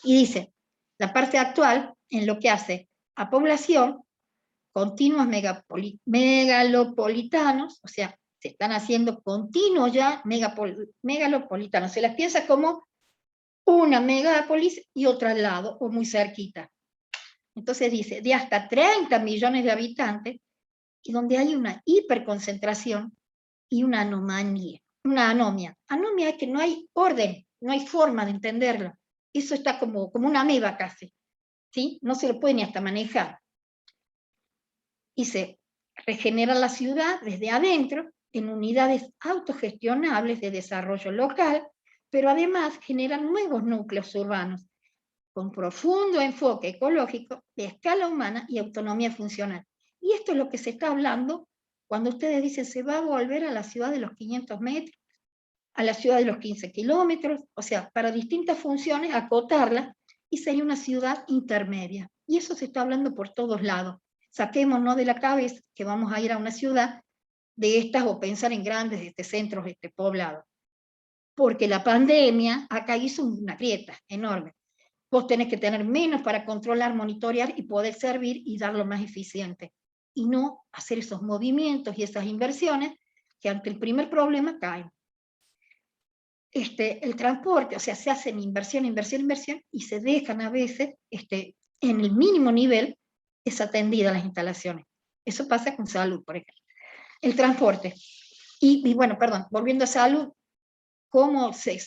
Y dice, la parte actual, en lo que hace a población, continuos megalopolitanos, o sea, se están haciendo continuos ya megalopolitanos, se las piensa como una megápolis y otra al lado, o muy cerquita. Entonces dice, de hasta 30 millones de habitantes, y donde hay una hiperconcentración y una anomalía, una anomia. Anomia es que no hay orden, no hay forma de entenderlo. Eso está como una ameba casi, ¿sí? No se lo puede ni hasta manejar. Y se regenera la ciudad desde adentro, en unidades autogestionables de desarrollo local, pero además generan nuevos núcleos urbanos, con profundo enfoque ecológico, de escala humana y autonomía funcional. Y esto es lo que se está hablando cuando ustedes dicen se va a volver a la ciudad de los 500 metros, a la ciudad de los 15 kilómetros, o sea, para distintas funciones, acotarla, y sería una ciudad intermedia. Y eso se está hablando por todos lados. Saquémonos de la cabeza que vamos a ir a una ciudad de estas o pensar en grandes centros poblados. Porque la pandemia acá hizo una grieta enorme. Vos tenés que tener menos para controlar, monitorear y poder servir y darlo más eficiente. Y no hacer esos movimientos y esas inversiones que ante el primer problema caen. El transporte, o sea, se hacen inversión y se dejan a veces en el mínimo nivel desatendidas las instalaciones. Eso pasa con salud, por ejemplo. El transporte. Y bueno, perdón, volviendo a salud, cómo se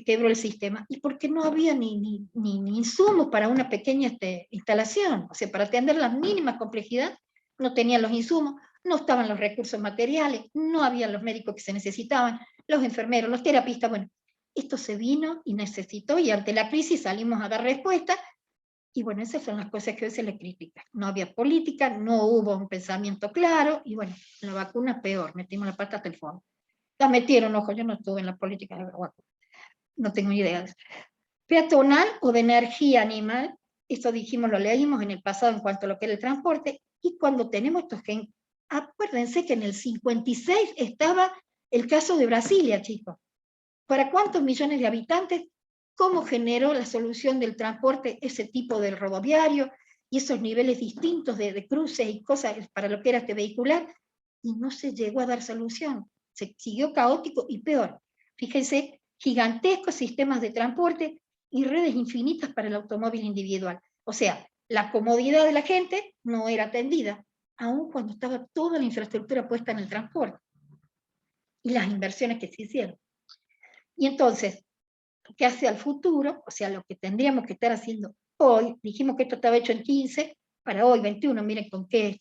quebró el sistema, y porque no había ni insumos para una pequeña instalación, o sea, para atender la mínima complejidad, no tenían los insumos, no estaban los recursos materiales, no había los médicos que se necesitaban, los enfermeros, los terapistas, bueno, esto se vino y necesitó, y ante la crisis salimos a dar respuesta, y bueno, esas son las cosas que hoy se le critican. No había política, no hubo un pensamiento claro, y bueno, la vacuna peor, metimos la pata hasta el fondo. La metieron, ojo, yo no estuve en la política de la vacuna, no tengo idea de eso. Peatonal o de energía animal, esto dijimos, lo leímos en el pasado en cuanto a lo que era el transporte, y cuando tenemos estos que, acuérdense que en el 56 estaba el caso de Brasilia, chicos. ¿Para cuántos millones de habitantes? ¿Cómo generó la solución del transporte ese tipo del rodoviario? y esos niveles distintos de cruces y cosas para lo que era este vehicular, y no se llegó a dar solución. Se siguió caótico y peor. Fíjense, gigantescos sistemas de transporte y redes infinitas para el automóvil individual. O sea, la comodidad de la gente no era atendida, aun cuando estaba toda la infraestructura puesta en el transporte y las inversiones que se hicieron. Y entonces, ¿qué hace al futuro? O sea, lo que tendríamos que estar haciendo hoy, dijimos que esto estaba hecho en 15, para hoy, 21, miren con qué,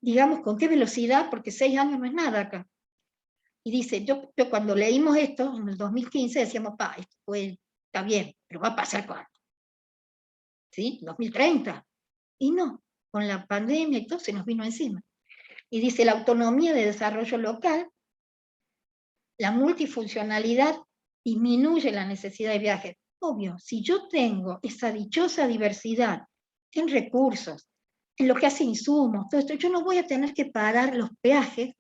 digamos, con qué velocidad, porque 6 años no es nada acá. Y dice, yo cuando leímos esto, en el 2015, decíamos, esto está bien, pero va a pasar cuándo, ¿sí? 2030. Y no, con la pandemia y todo se nos vino encima. Y dice, la autonomía de desarrollo local, la multifuncionalidad disminuye la necesidad de viajes. Obvio, si yo tengo esa dichosa diversidad en recursos, en lo que hace insumos, todo esto, yo no voy a tener que pagar los peajes,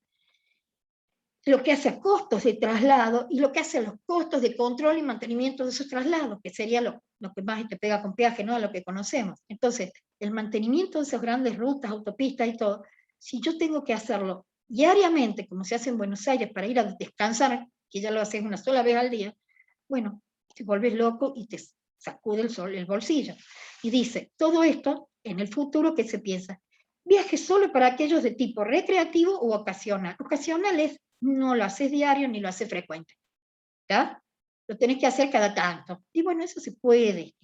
lo que hace a costos de traslado y lo que hace a los costos de control y mantenimiento de esos traslados, que sería lo que más te pega con peaje, ¿no? A lo que conocemos. Entonces, el mantenimiento de esas grandes rutas, autopistas y todo, si yo tengo que hacerlo diariamente, como se hace en Buenos Aires, para ir a descansar, que ya lo haces una sola vez al día, bueno, te vuelves loco y te sacude el bolsillo. Y dice, todo esto, en el futuro, ¿qué se piensa? Viaje solo para aquellos de tipo recreativo o ocasional. Ocasional es, no lo haces diario ni lo haces frecuente, ¿ya? Lo tenés que hacer cada tanto. Y bueno, eso se puede,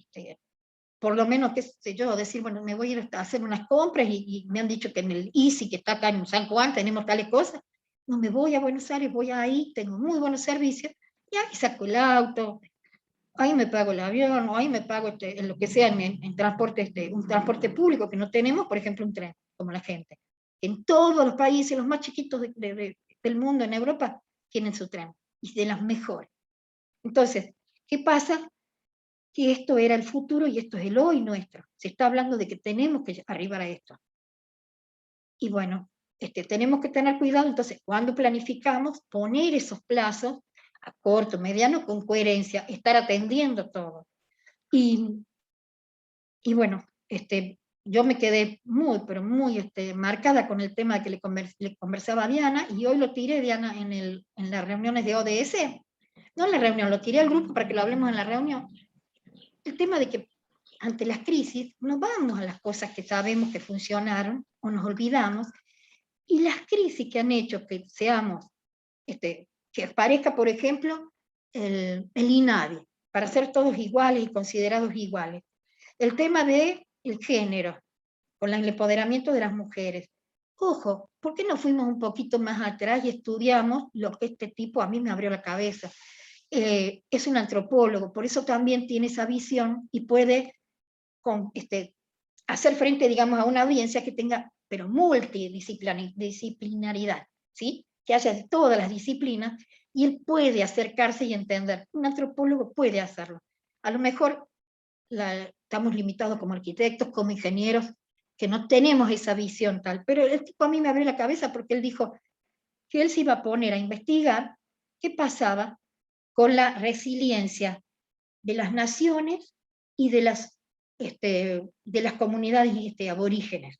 por lo menos, qué sé yo, decir, bueno, me voy a ir a hacer unas compras y me han dicho que en el Easy, que está acá en San Juan, tenemos tales cosas. No me voy a Buenos Aires, voy ahí, tengo muy buenos servicios, y ahí saco el auto, ahí me pago el avión, o ahí me pago en lo que sea en transporte, un transporte público que no tenemos, por ejemplo, un tren, como la gente. En todos los países, los más chiquitos del mundo, en Europa, tienen su tren, y de las mejores. Entonces, ¿qué pasa? Que esto era el futuro y esto es el hoy nuestro. Se está hablando de que tenemos que arribar a esto. Y bueno, tenemos que tener cuidado, entonces, cuando planificamos, poner esos plazos a corto, mediano, con coherencia, estar atendiendo todo. Y bueno, yo me quedé muy, pero muy marcada con el tema que le conversaba a Diana, y hoy lo tiré, Diana, en las reuniones de ODS. No en la reunión, lo tiré al grupo para que lo hablemos en la reunión. El tema de que ante las crisis nos vamos a las cosas que sabemos que funcionaron, o nos olvidamos, y las crisis que han hecho que seamos, que aparezca, por ejemplo, el INADI, para ser todos iguales y considerados iguales. El tema del género, con el empoderamiento de las mujeres. Ojo, ¿por qué no fuimos un poquito más atrás y estudiamos lo que este tipo a mí me abrió la cabeza? Es un antropólogo, por eso también tiene esa visión y puede hacer frente, digamos, a una audiencia que tenga, pero multidisciplinaridad, ¿sí? Que haya de todas las disciplinas, y él puede acercarse y entender. Un antropólogo puede hacerlo. A lo mejor estamos limitados como arquitectos, como ingenieros, que no tenemos esa visión tal, pero el tipo a mí me abrió la cabeza porque él dijo que él se iba a poner a investigar qué pasaba con la resiliencia de las naciones y de las comunidades aborígenes.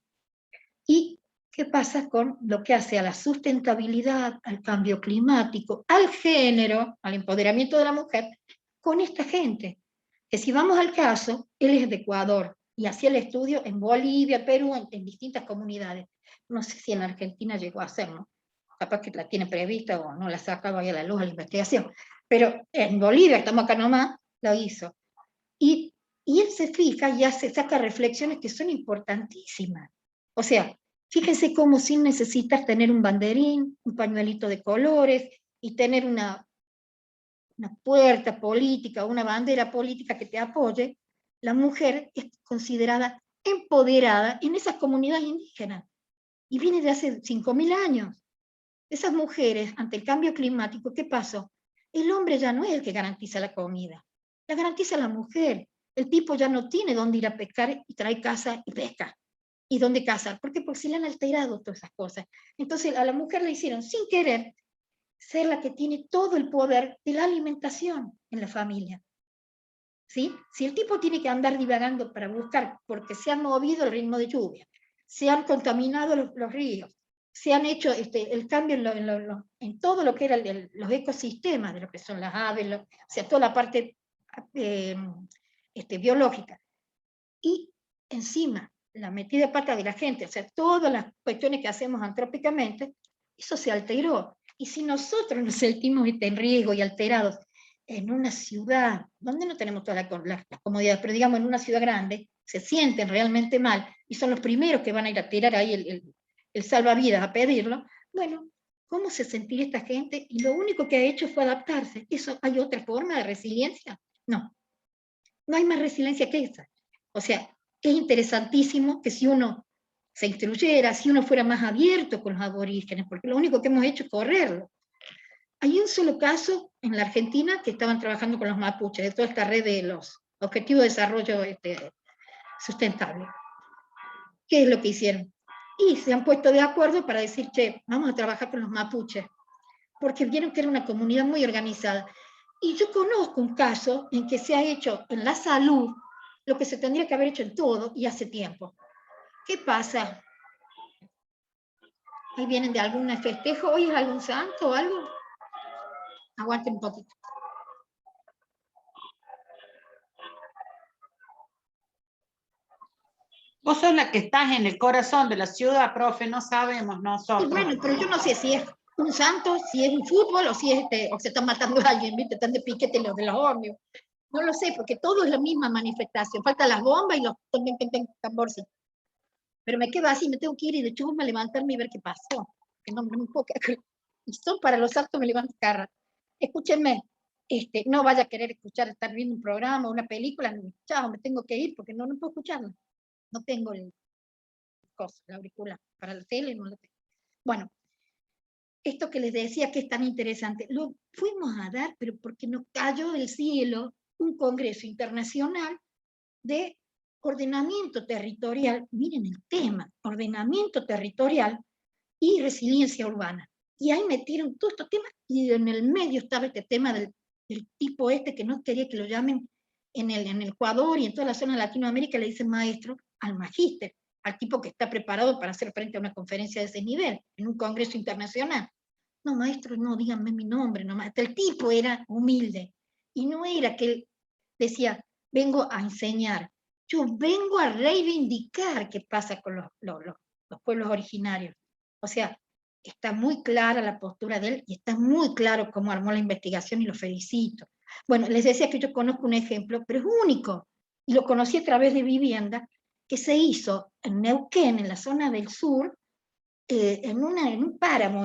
¿Y qué pasa con lo que hace a la sustentabilidad, al cambio climático, al género, al empoderamiento de la mujer, con esta gente? Que si vamos al caso, él es de Ecuador, y hacía el estudio en Bolivia, Perú, en distintas comunidades. No sé si en Argentina llegó a hacerlo, capaz que la tiene prevista o no la sacaba ahí a la luz a la investigación, pero en Bolivia, estamos acá nomás, lo hizo. Y él se fija y saca reflexiones que son importantísimas. O sea, fíjense cómo sin necesitar tener un banderín, un pañuelito de colores, y tener una puerta política, una bandera política que te apoye, la mujer es considerada empoderada en esas comunidades indígenas. Y viene de hace 5.000 años. Esas mujeres, ante el cambio climático, ¿qué pasó? El hombre ya no es el que garantiza la comida, la garantiza la mujer. El tipo ya no tiene dónde ir a pescar y trae caza y pesca. ¿Y dónde cazar? ¿Por qué? Porque se le han alterado todas esas cosas. Entonces a la mujer le hicieron, sin querer, ser la que tiene todo el poder de la alimentación en la familia. ¿sí? Si el tipo tiene que andar divagando para buscar, porque se han movido el ritmo de lluvia, se han contaminado los ríos, se han hecho el cambio en todo lo que eran los ecosistemas, de lo que son las aves, o sea, toda la parte biológica. Y encima, la metida de pata de la gente, o sea, todas las cuestiones que hacemos antrópicamente, eso se alteró. Y si nosotros nos sentimos en riesgo y alterados en una ciudad, donde no tenemos todas las comodidades, pero digamos en una ciudad grande, se sienten realmente mal, y son los primeros que van a ir a tirar ahí el salvavidas a pedirlo, bueno, ¿cómo se sentirá esta gente? Y lo único que ha hecho fue adaptarse. ¿Eso hay otra forma de resiliencia? No. No hay más resiliencia que esa. O sea, es interesantísimo que si uno se instruyera, si uno fuera más abierto con los aborígenes, porque lo único que hemos hecho es correrlo. Hay un solo caso en la Argentina que estaban trabajando con los mapuches, de toda esta red de los Objetivos de Desarrollo Sustentable. ¿Qué es lo que hicieron? Y se han puesto de acuerdo para decir, che, vamos a trabajar con los mapuches, porque vieron que era una comunidad muy organizada. Y yo conozco un caso en que se ha hecho en la salud lo que se tendría que haber hecho en todo y hace tiempo. ¿Qué pasa? Ahí vienen de algún festejo, ¿hoy es algún santo o algo? Aguanten un poquito. Vos sos la que estás en el corazón de la ciudad, profe, no sabemos nosotros. Y bueno, pero yo no sé si es un santo, si es un fútbol o si es o se están matando a alguien, ¿viste? Están de piquete los de los ómnibus. No lo sé, porque todo es la misma manifestación. Faltan las bombas y los tamborcitos. Pero me quedo así, me tengo que ir y de chusma levantarme y ver qué pasó. Que no me puedo quedar. Y son para los actos, me levanto cara. Escúchenme, no vaya a querer escuchar, estar viendo un programa, una película, no, chao, me tengo que ir porque no puedo escucharlo. No tengo el auricular. Para la tele no lo tengo. Bueno, esto que les decía que es tan interesante, lo fuimos a dar, pero porque nos cayó del cielo un congreso internacional de ordenamiento territorial, miren el tema, ordenamiento territorial y resiliencia urbana. Y ahí metieron todos estos temas, y en el medio estaba este tema del tipo que no quería que lo llamen en el Ecuador y en toda la zona de Latinoamérica, le dicen maestro al magíster, al tipo que está preparado para hacer frente a una conferencia de ese nivel, en un congreso internacional. No, maestro, no, díganme mi nombre, no, maestro. El tipo era humilde, y no era que él decía, vengo a enseñar, yo vengo a reivindicar qué pasa con los pueblos originarios. O sea, está muy clara la postura de él, y está muy claro cómo armó la investigación, y lo felicito. Bueno, les decía que yo conozco un ejemplo, pero es único, y lo conocí a través de Vivienda, que se hizo en Neuquén, en la zona del sur, en un páramo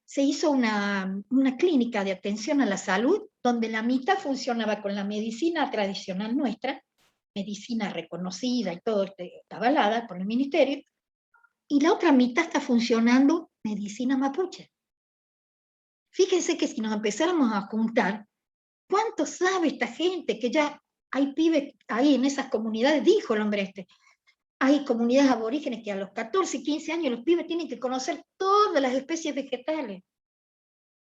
se hizo una clínica de atención a la salud, donde la mitad funcionaba con la medicina tradicional nuestra, medicina reconocida y todo, avalada por el ministerio, y la otra mitad está funcionando medicina mapuche. Fíjense que si nos empezáramos a juntar, ¿cuánto sabe esta gente? Que ya hay pibes ahí en esas comunidades, dijo el hombre hay comunidades aborígenes que a los 14, 15 años los pibes tienen que conocer todas las especies vegetales.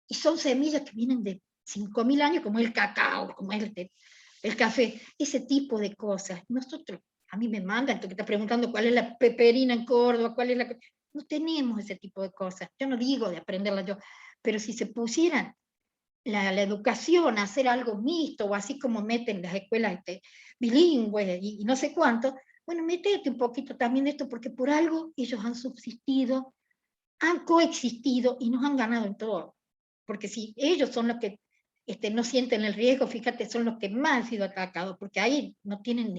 Y son semillas que vienen de 5.000 años, como el cacao, como el café, ese tipo de cosas. Nosotros, a mí me mandan, que está preguntando cuál es la peperina en Córdoba, cuál es la... No tenemos ese tipo de cosas. Yo no digo de aprenderla yo, pero si se pusieran la educación a hacer algo mixto, o así como meten las escuelas bilingües y no sé cuánto, bueno, metete un poquito también de esto, porque por algo ellos han subsistido, han coexistido y nos han ganado en todo. Porque si ellos son los que no sienten el riesgo, fíjate, son los que más han sido atacados, porque ahí no tienen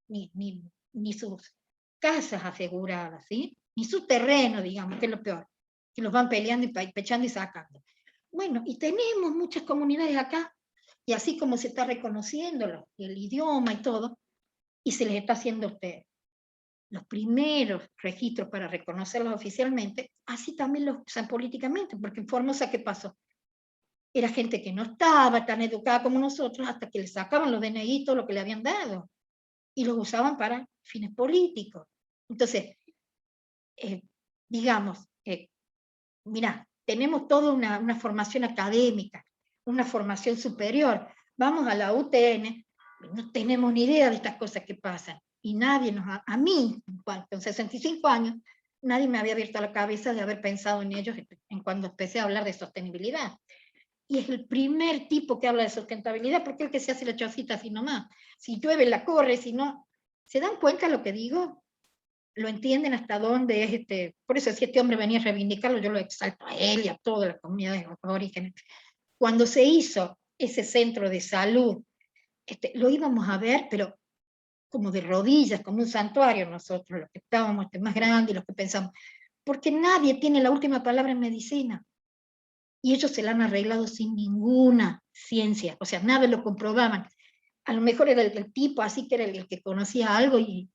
ni sus casas aseguradas, ¿sí? Ni su terreno, digamos, que es lo peor, que los van peleando y pechando y sacando. Bueno, y tenemos muchas comunidades acá, y así como se está reconociendo el idioma y todo, y se les está haciendo los primeros registros para reconocerlos oficialmente, así también los usan políticamente, porque en Formosa, ¿qué pasó? Era gente que no estaba tan educada como nosotros, hasta que le sacaban los DNI, todo lo que le habían dado, y los usaban para fines políticos. Entonces, digamos, mirá, tenemos toda una formación académica, una formación superior. Vamos a la UTN, no tenemos ni idea de estas cosas que pasan. Y nadie a mí, con 65 años, nadie me había abierto la cabeza de haber pensado en ellos en cuando empecé a hablar de sostenibilidad. Y es el primer tipo que habla de sustentabilidad, porque es el que se hace la chocita así nomás. Si llueve, la corre, si no. ¿Se dan cuenta de lo que digo? ¿Lo entienden hasta dónde es Por eso, si este hombre venía a reivindicarlo, yo lo exalto a él y a toda la comunidad de orígenes. Cuando se hizo ese centro de salud, lo íbamos a ver, pero como de rodillas, como un santuario nosotros, los que estábamos más grandes, los que pensamos, porque nadie tiene la última palabra en medicina, y ellos se la han arreglado sin ninguna ciencia, o sea, nada lo comprobaban. A lo mejor era el tipo así que era el que conocía algo, y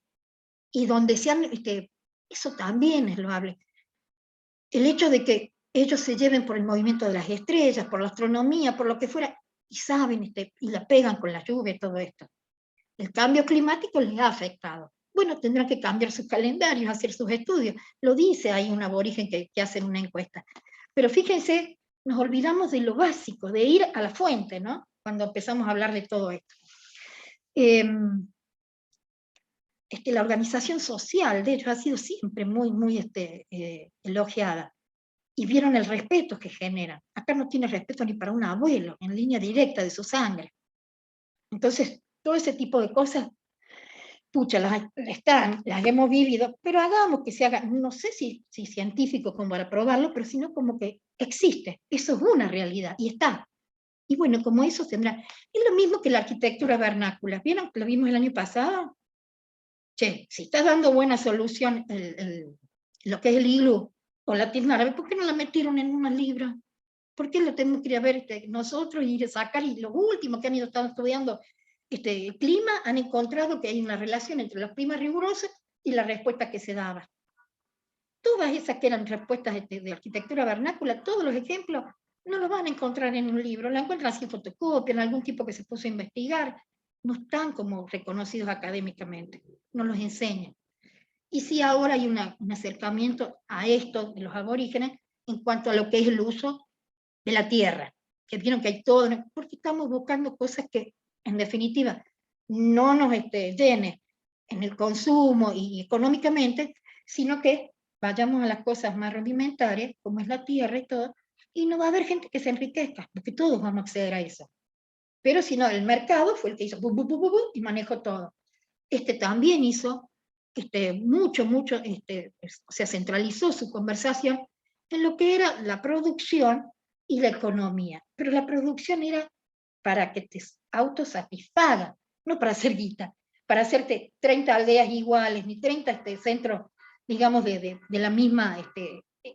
donde sean, eso también es loable. El hecho de que ellos se lleven por el movimiento de las estrellas, por la astronomía, por lo que fuera, y saben, y la pegan con la lluvia y todo esto. El cambio climático les ha afectado. Bueno, tendrán que cambiar sus calendarios, hacer sus estudios. Lo dice ahí un aborigen que hacen una encuesta. Pero fíjense, nos olvidamos de lo básico, de ir a la fuente, ¿no? Cuando empezamos a hablar de todo esto. La organización social de ellos ha sido siempre muy, muy elogiada. Y vieron el respeto que generan. Acá no tiene respeto ni para un abuelo, en línea directa de su sangre. Entonces, todo ese tipo de cosas, pucha, las hemos vivido, pero hagamos que se haga, no sé si científico como para probarlo, pero sino como que existe, eso es una realidad, y está. Y bueno, como eso tendrá, es lo mismo que la arquitectura vernácula, ¿vieron que lo vimos el año pasado? Che, si está dando buena solución lo que es el iglú, o la tienda árabe, ¿por qué no la metieron en unos libros? ¿Por qué lo tenemos que ir a ver nosotros y ir a sacar? Y lo último que han ido estudiando el clima, han encontrado que hay una relación entre los climas rigurosos y la respuesta que se daba. Todas esas que eran respuestas de arquitectura vernácula, todos los ejemplos, no los van a encontrar en un libro, la encuentran así en fotocopia, en algún tipo que se puso a investigar, no están como reconocidos académicamente, no los enseñan. Y sí, ahora hay un acercamiento a esto de los aborígenes en cuanto a lo que es el uso de la tierra, que vieron que hay todo, porque estamos buscando cosas que, en definitiva, no nos llenen en el consumo y económicamente, sino que vayamos a las cosas más rudimentarias, como es la tierra y todo, y no va a haber gente que se enriquezca, porque todos vamos a acceder a eso. Pero si no, el mercado fue el que hizo y manejó todo. También hizo mucho, o sea, centralizó su conversación en lo que era la producción y la economía. Pero la producción era para que te autosatisfaga, no para hacer guita, para hacerte 30 aldeas iguales, ni 30 centros, digamos, de la misma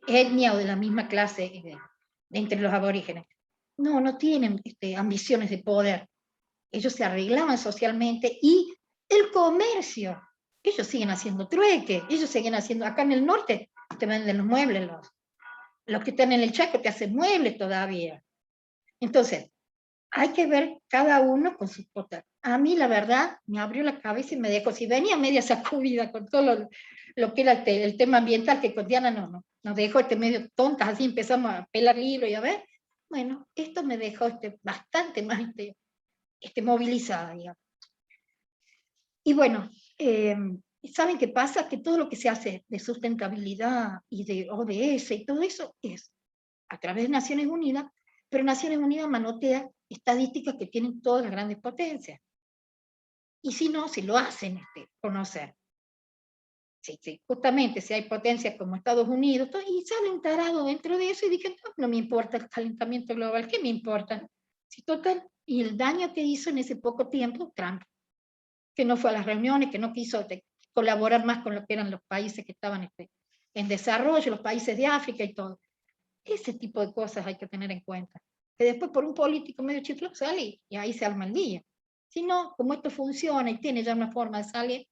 etnia o de la misma clase entre los aborígenes. No, no tienen ambiciones de poder. Ellos se arreglaban socialmente, y el comercio, ellos siguen haciendo trueque, ellos siguen haciendo, acá en el norte te venden los muebles, los que están en el Chaco te hacen muebles todavía. Entonces, hay que ver cada uno con sus poder. A mí, la verdad, me abrió la cabeza y me dejó, si venía media sacudida con todo lo que era el tema ambiental, que con Diana nos dejó medio tontas, así empezamos a pelar libros y a ver, bueno, esto me dejó bastante más movilizada, digamos. Y bueno, ¿saben qué pasa? Que todo lo que se hace de sustentabilidad y de ODS y todo eso es a través de Naciones Unidas, pero Naciones Unidas manotea estadísticas que tienen todas las grandes potencias. Y si no, si lo hacen conocer. Sí, justamente si hay potencias como Estados Unidos, y sale un tarado dentro de eso y dije, no me importa el calentamiento global, ¿qué me importa? Si total, y el daño que hizo en ese poco tiempo Trump, que no fue a las reuniones, que no quiso colaborar más con lo que eran los países que estaban en desarrollo, los países de África y todo. Ese tipo de cosas hay que tener en cuenta. Que después por un político medio chiflado sale y ahí se arma el día. Si no, como esto funciona y tiene ya una forma de salir,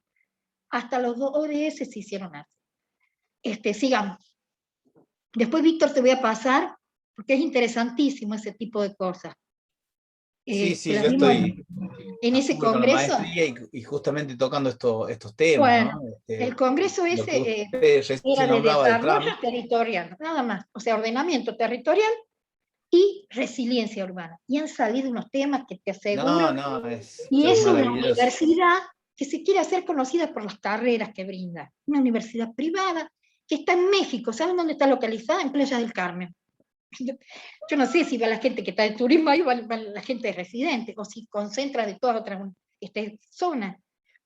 hasta los ODS se hicieron así. Sigamos. Después, Víctor, te voy a pasar, porque es interesantísimo ese tipo de cosas. Sí, yo estoy en ese con la congreso. maestría y justamente tocando estos temas, bueno, ¿no? el congreso ese era de desarrollo territorial, nada más. O sea, ordenamiento territorial y resiliencia urbana. Y han salido unos temas que te aseguro. No, y es es una maravilloso. universidad que se quiere hacer conocida por las carreras que brinda. Una universidad privada que está en México. ¿Saben dónde está localizada? En Playa del Carmen. Yo no sé si va la gente que está de turismo ahí, va la gente residente, o si concentra de todas otras zonas.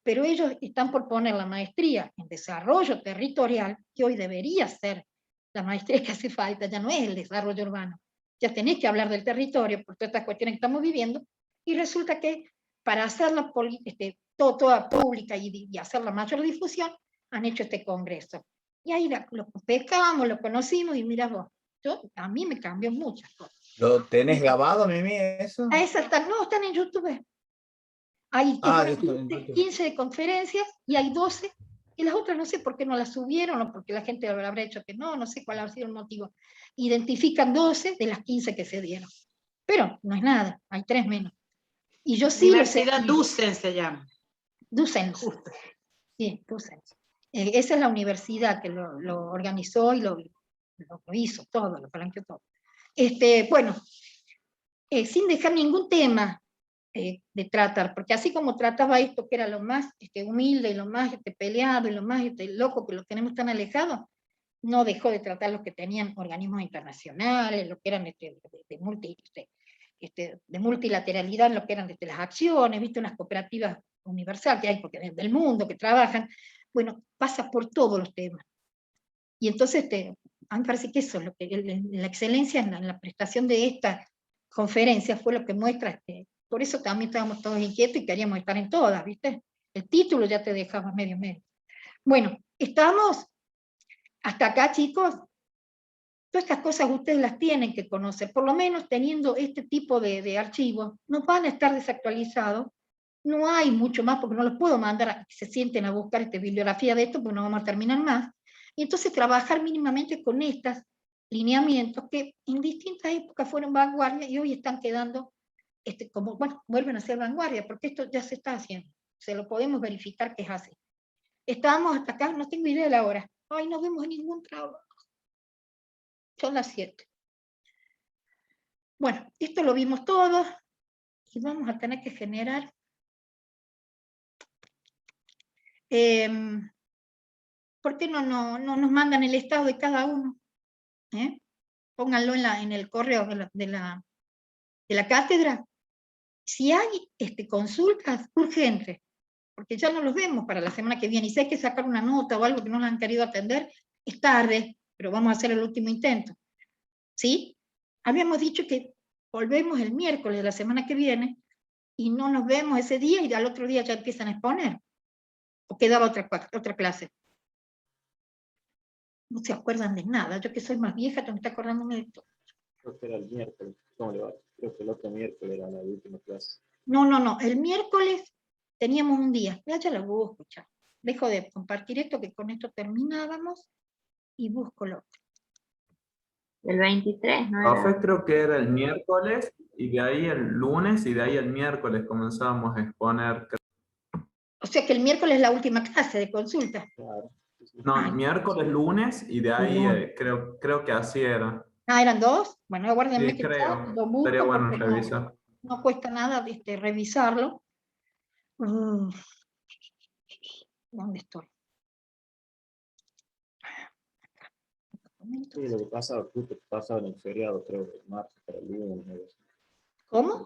Pero ellos están por poner la maestría en desarrollo territorial, que hoy debería ser la maestría que hace falta, ya no es el desarrollo urbano. Ya tenés que hablar del territorio por todas estas cuestiones que estamos viviendo, y resulta que para hacerla toda pública y hacer la mayor difusión, han hecho este congreso. Y ahí lo pescamos, lo conocimos, y mira vos, a mí me cambió muchas cosas. ¿Lo tenés grabado, Mimi, eso? No, están en YouTube. Hay 15 de conferencias y hay 12, y las otras no sé por qué no las subieron, o porque la gente habrá hecho que no sé cuál ha sido el motivo. Identifican 12 de las 15 que se dieron. Pero no es nada, hay 3 menos. Y yo sí Universidad Dusen se llama. Dusen. Sí, Dusen. Esa es la universidad que lo organizó y lo hizo todo, lo planteó todo. Bueno, sin dejar ningún tema de tratar, porque así como trataba esto que era lo más humilde y lo más peleado y lo más loco, que lo tenemos tan alejado, no dejó de tratar los que tenían organismos internacionales, lo que eran de multilateralidad, lo que eran las acciones, ¿viste? Unas cooperativas universales que hay porque del mundo, que trabajan. Bueno, pasa por todos los temas. Y entonces, a mí me parece que eso, la excelencia en la prestación de esta conferencia fue lo que muestra, por eso también estábamos todos inquietos y queríamos estar en todas, ¿viste? El título ya te dejaba medio. Bueno, estamos hasta acá, chicos. Todas estas cosas ustedes las tienen que conocer, por lo menos teniendo este tipo de archivos, no van a estar desactualizados, no hay mucho más, porque no los puedo mandar a que se sienten a buscar bibliografía de esto, porque no vamos a terminar más, y entonces trabajar mínimamente con estos lineamientos que en distintas épocas fueron vanguardia y hoy están quedando, vuelven a ser vanguardia, porque esto ya se está haciendo, se lo podemos verificar que es así. Estábamos hasta acá, no tengo idea de la hora, ay, no vemos ningún trabajo. Son las 7. Bueno, esto lo vimos todos y vamos a tener que generar ¿por qué no nos mandan el estado de cada uno? Pónganlo en el correo de la cátedra. Si hay consultas urgentes, porque ya no los vemos para la semana que viene, y si hay que sacar una nota o algo que no nos han querido atender, es tarde, pero vamos a hacer el último intento. ¿Sí? Habíamos dicho que volvemos el miércoles de la semana que viene, y no nos vemos ese día, y al otro día ya empiezan a exponer. ¿O quedaba otra clase? No se acuerdan de nada. Yo que soy más vieja, tengo que estar acordándome de todo. Creo que era el miércoles. ¿Cómo le va? Creo que el otro miércoles era la última clase. No. El miércoles teníamos un día. Ya lo voy a escuchar. Dejo de compartir esto, que con esto terminábamos, y busco lo otro. El 23, ¿no? Profe, creo que era el miércoles, y de ahí el lunes, y de ahí el miércoles comenzábamos a exponer. O sea que el miércoles es la última clase de consulta. Claro. No, miércoles, lunes, y de ahí creo que así era. ¿Eran 2? Bueno, guárdenme Sí, que creo. lo busco. Sería bueno porque revisar. no cuesta nada revisarlo. ¿Dónde estoy? Sí, lo que pasa, justo pasaba en el feriado, creo, de marzo para el lunes. ¿Cómo?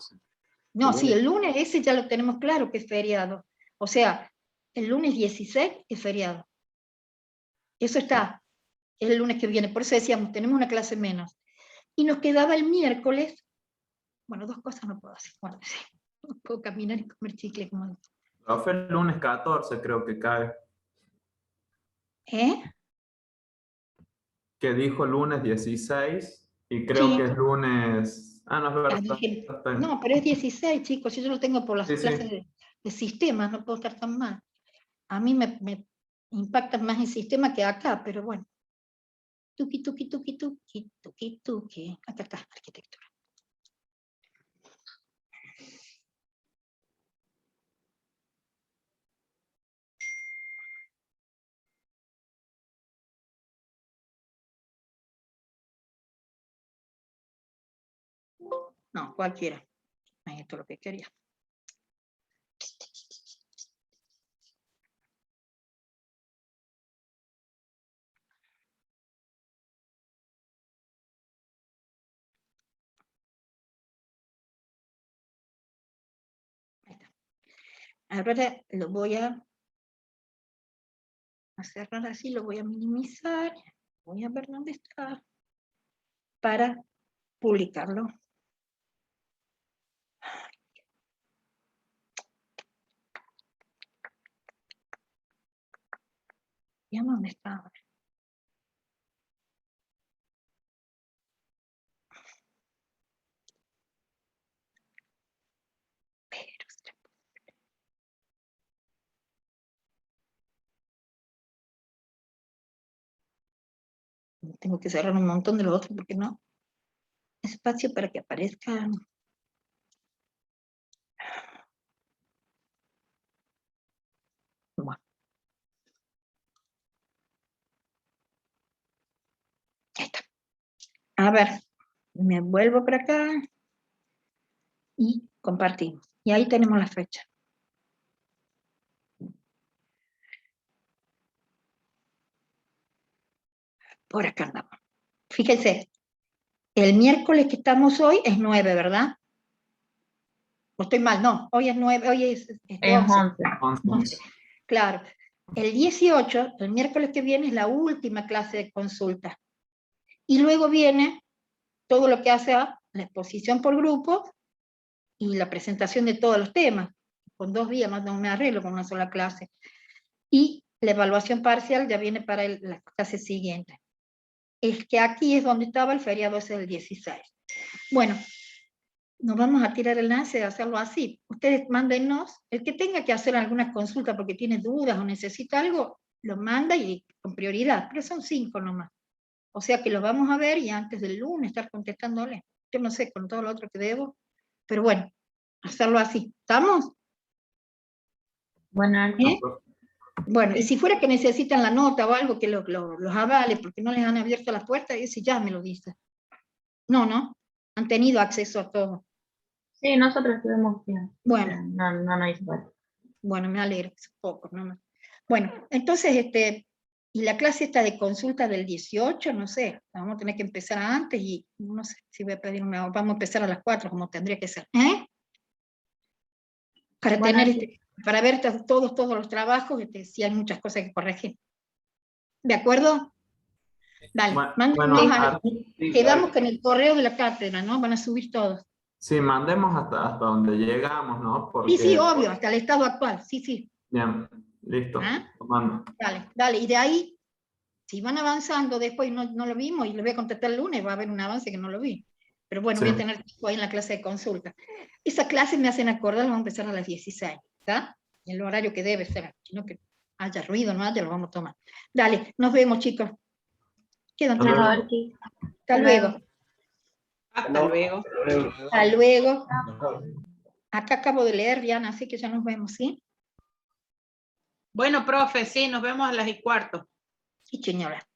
No, sí, el lunes ese ya lo tenemos claro que es feriado. O sea, el lunes 16 es feriado. Eso está, es el lunes que viene. Por eso decíamos, tenemos una clase menos. Y nos quedaba el miércoles. Bueno, 2 cosas no puedo hacer. Bueno, no puedo caminar y comer chicle como... Profe, el lunes 14 creo que cae. Que dijo lunes 16, y creo Sí. que es lunes... no es verdad. No, pero es 16, chicos. Yo lo tengo por las Sí, clases de sistemas, no puedo estar tan mal. A mí me impacta más el sistema que acá, pero bueno. Tuki. Acá está, arquitectura. No, cualquiera. Esto es lo que quería. Ahí está. Ahora lo voy a cerrar así, lo voy a minimizar. Voy a ver dónde está para publicarlo. Ya dónde está ahora. Pero tengo que cerrar un montón de los otros porque no. Espacio para que aparezcan. Bueno. Ahí está. A ver, me vuelvo para acá y compartimos. Y ahí tenemos la fecha. Por acá andamos. Fíjense, el miércoles que estamos hoy es 9, ¿verdad? ¿O estoy mal? No, hoy es 9, hoy es 11. 11. Claro. El 18, el miércoles que viene, es la última clase de consulta. Y luego viene todo lo que hace a la exposición por grupos y la presentación de todos los temas. Con 2 días no me arreglo con una sola clase. Y la evaluación parcial ya viene para la clase siguiente. Es que aquí es donde estaba el feriado ese del 16. Bueno, nos vamos a tirar el lance de hacerlo así. Ustedes mándennos, el que tenga que hacer alguna consulta porque tiene dudas o necesita algo, lo manda y con prioridad, pero son 5 nomás. O sea que los vamos a ver y antes del lunes estar contestándole. Yo no sé con todo lo otro que debo, pero bueno, hacerlo así. ¿Estamos? Bueno, ¿Eh? Bueno, y si fuera que necesitan la nota o algo que los avale porque no les han abierto las puertas, ese ya me lo dice. No, han tenido acceso a todo. sí, nosotros tuvimos bien. Bueno. No hizo falta. Bueno, me alegro, es poco, ¿no? Bueno, entonces, y la clase esta de consulta del 18, no sé, vamos a tener que empezar antes y no sé si voy a pedir vamos a empezar a las 4 como tendría que ser, ¿eh? Para Bueno, tener, para ver todos los trabajos, si hay muchas cosas que corregir. ¿De acuerdo? Dale, Bueno, mándenos quedamos dale. con el correo de la cátedra, ¿no? Van a subir todos. sí, mandemos hasta donde llegamos, ¿no? Porque, Sí, obvio, hasta el estado actual, sí. bien, listo, ¿Ah? lo mando. Dale, y de ahí, si van avanzando después no lo vimos y les voy a contestar el lunes, va a haber un avance que no lo vi. Pero bueno, Sí. voy a tener tiempo ahí en la clase de consulta. Esa clase me hacen acordar, vamos a empezar a las 16, ¿está? El horario que debe ser, sino que haya ruido, no haya, lo vamos a tomar. Dale, nos vemos, chicos. Quedan Hasta luego. tranquilos. Hasta luego. Hasta luego. Hasta luego. Acá acabo de leer, Diana, así que ya nos vemos, ¿sí? Bueno, profe, sí, nos vemos a las 1:15. Sí, señora.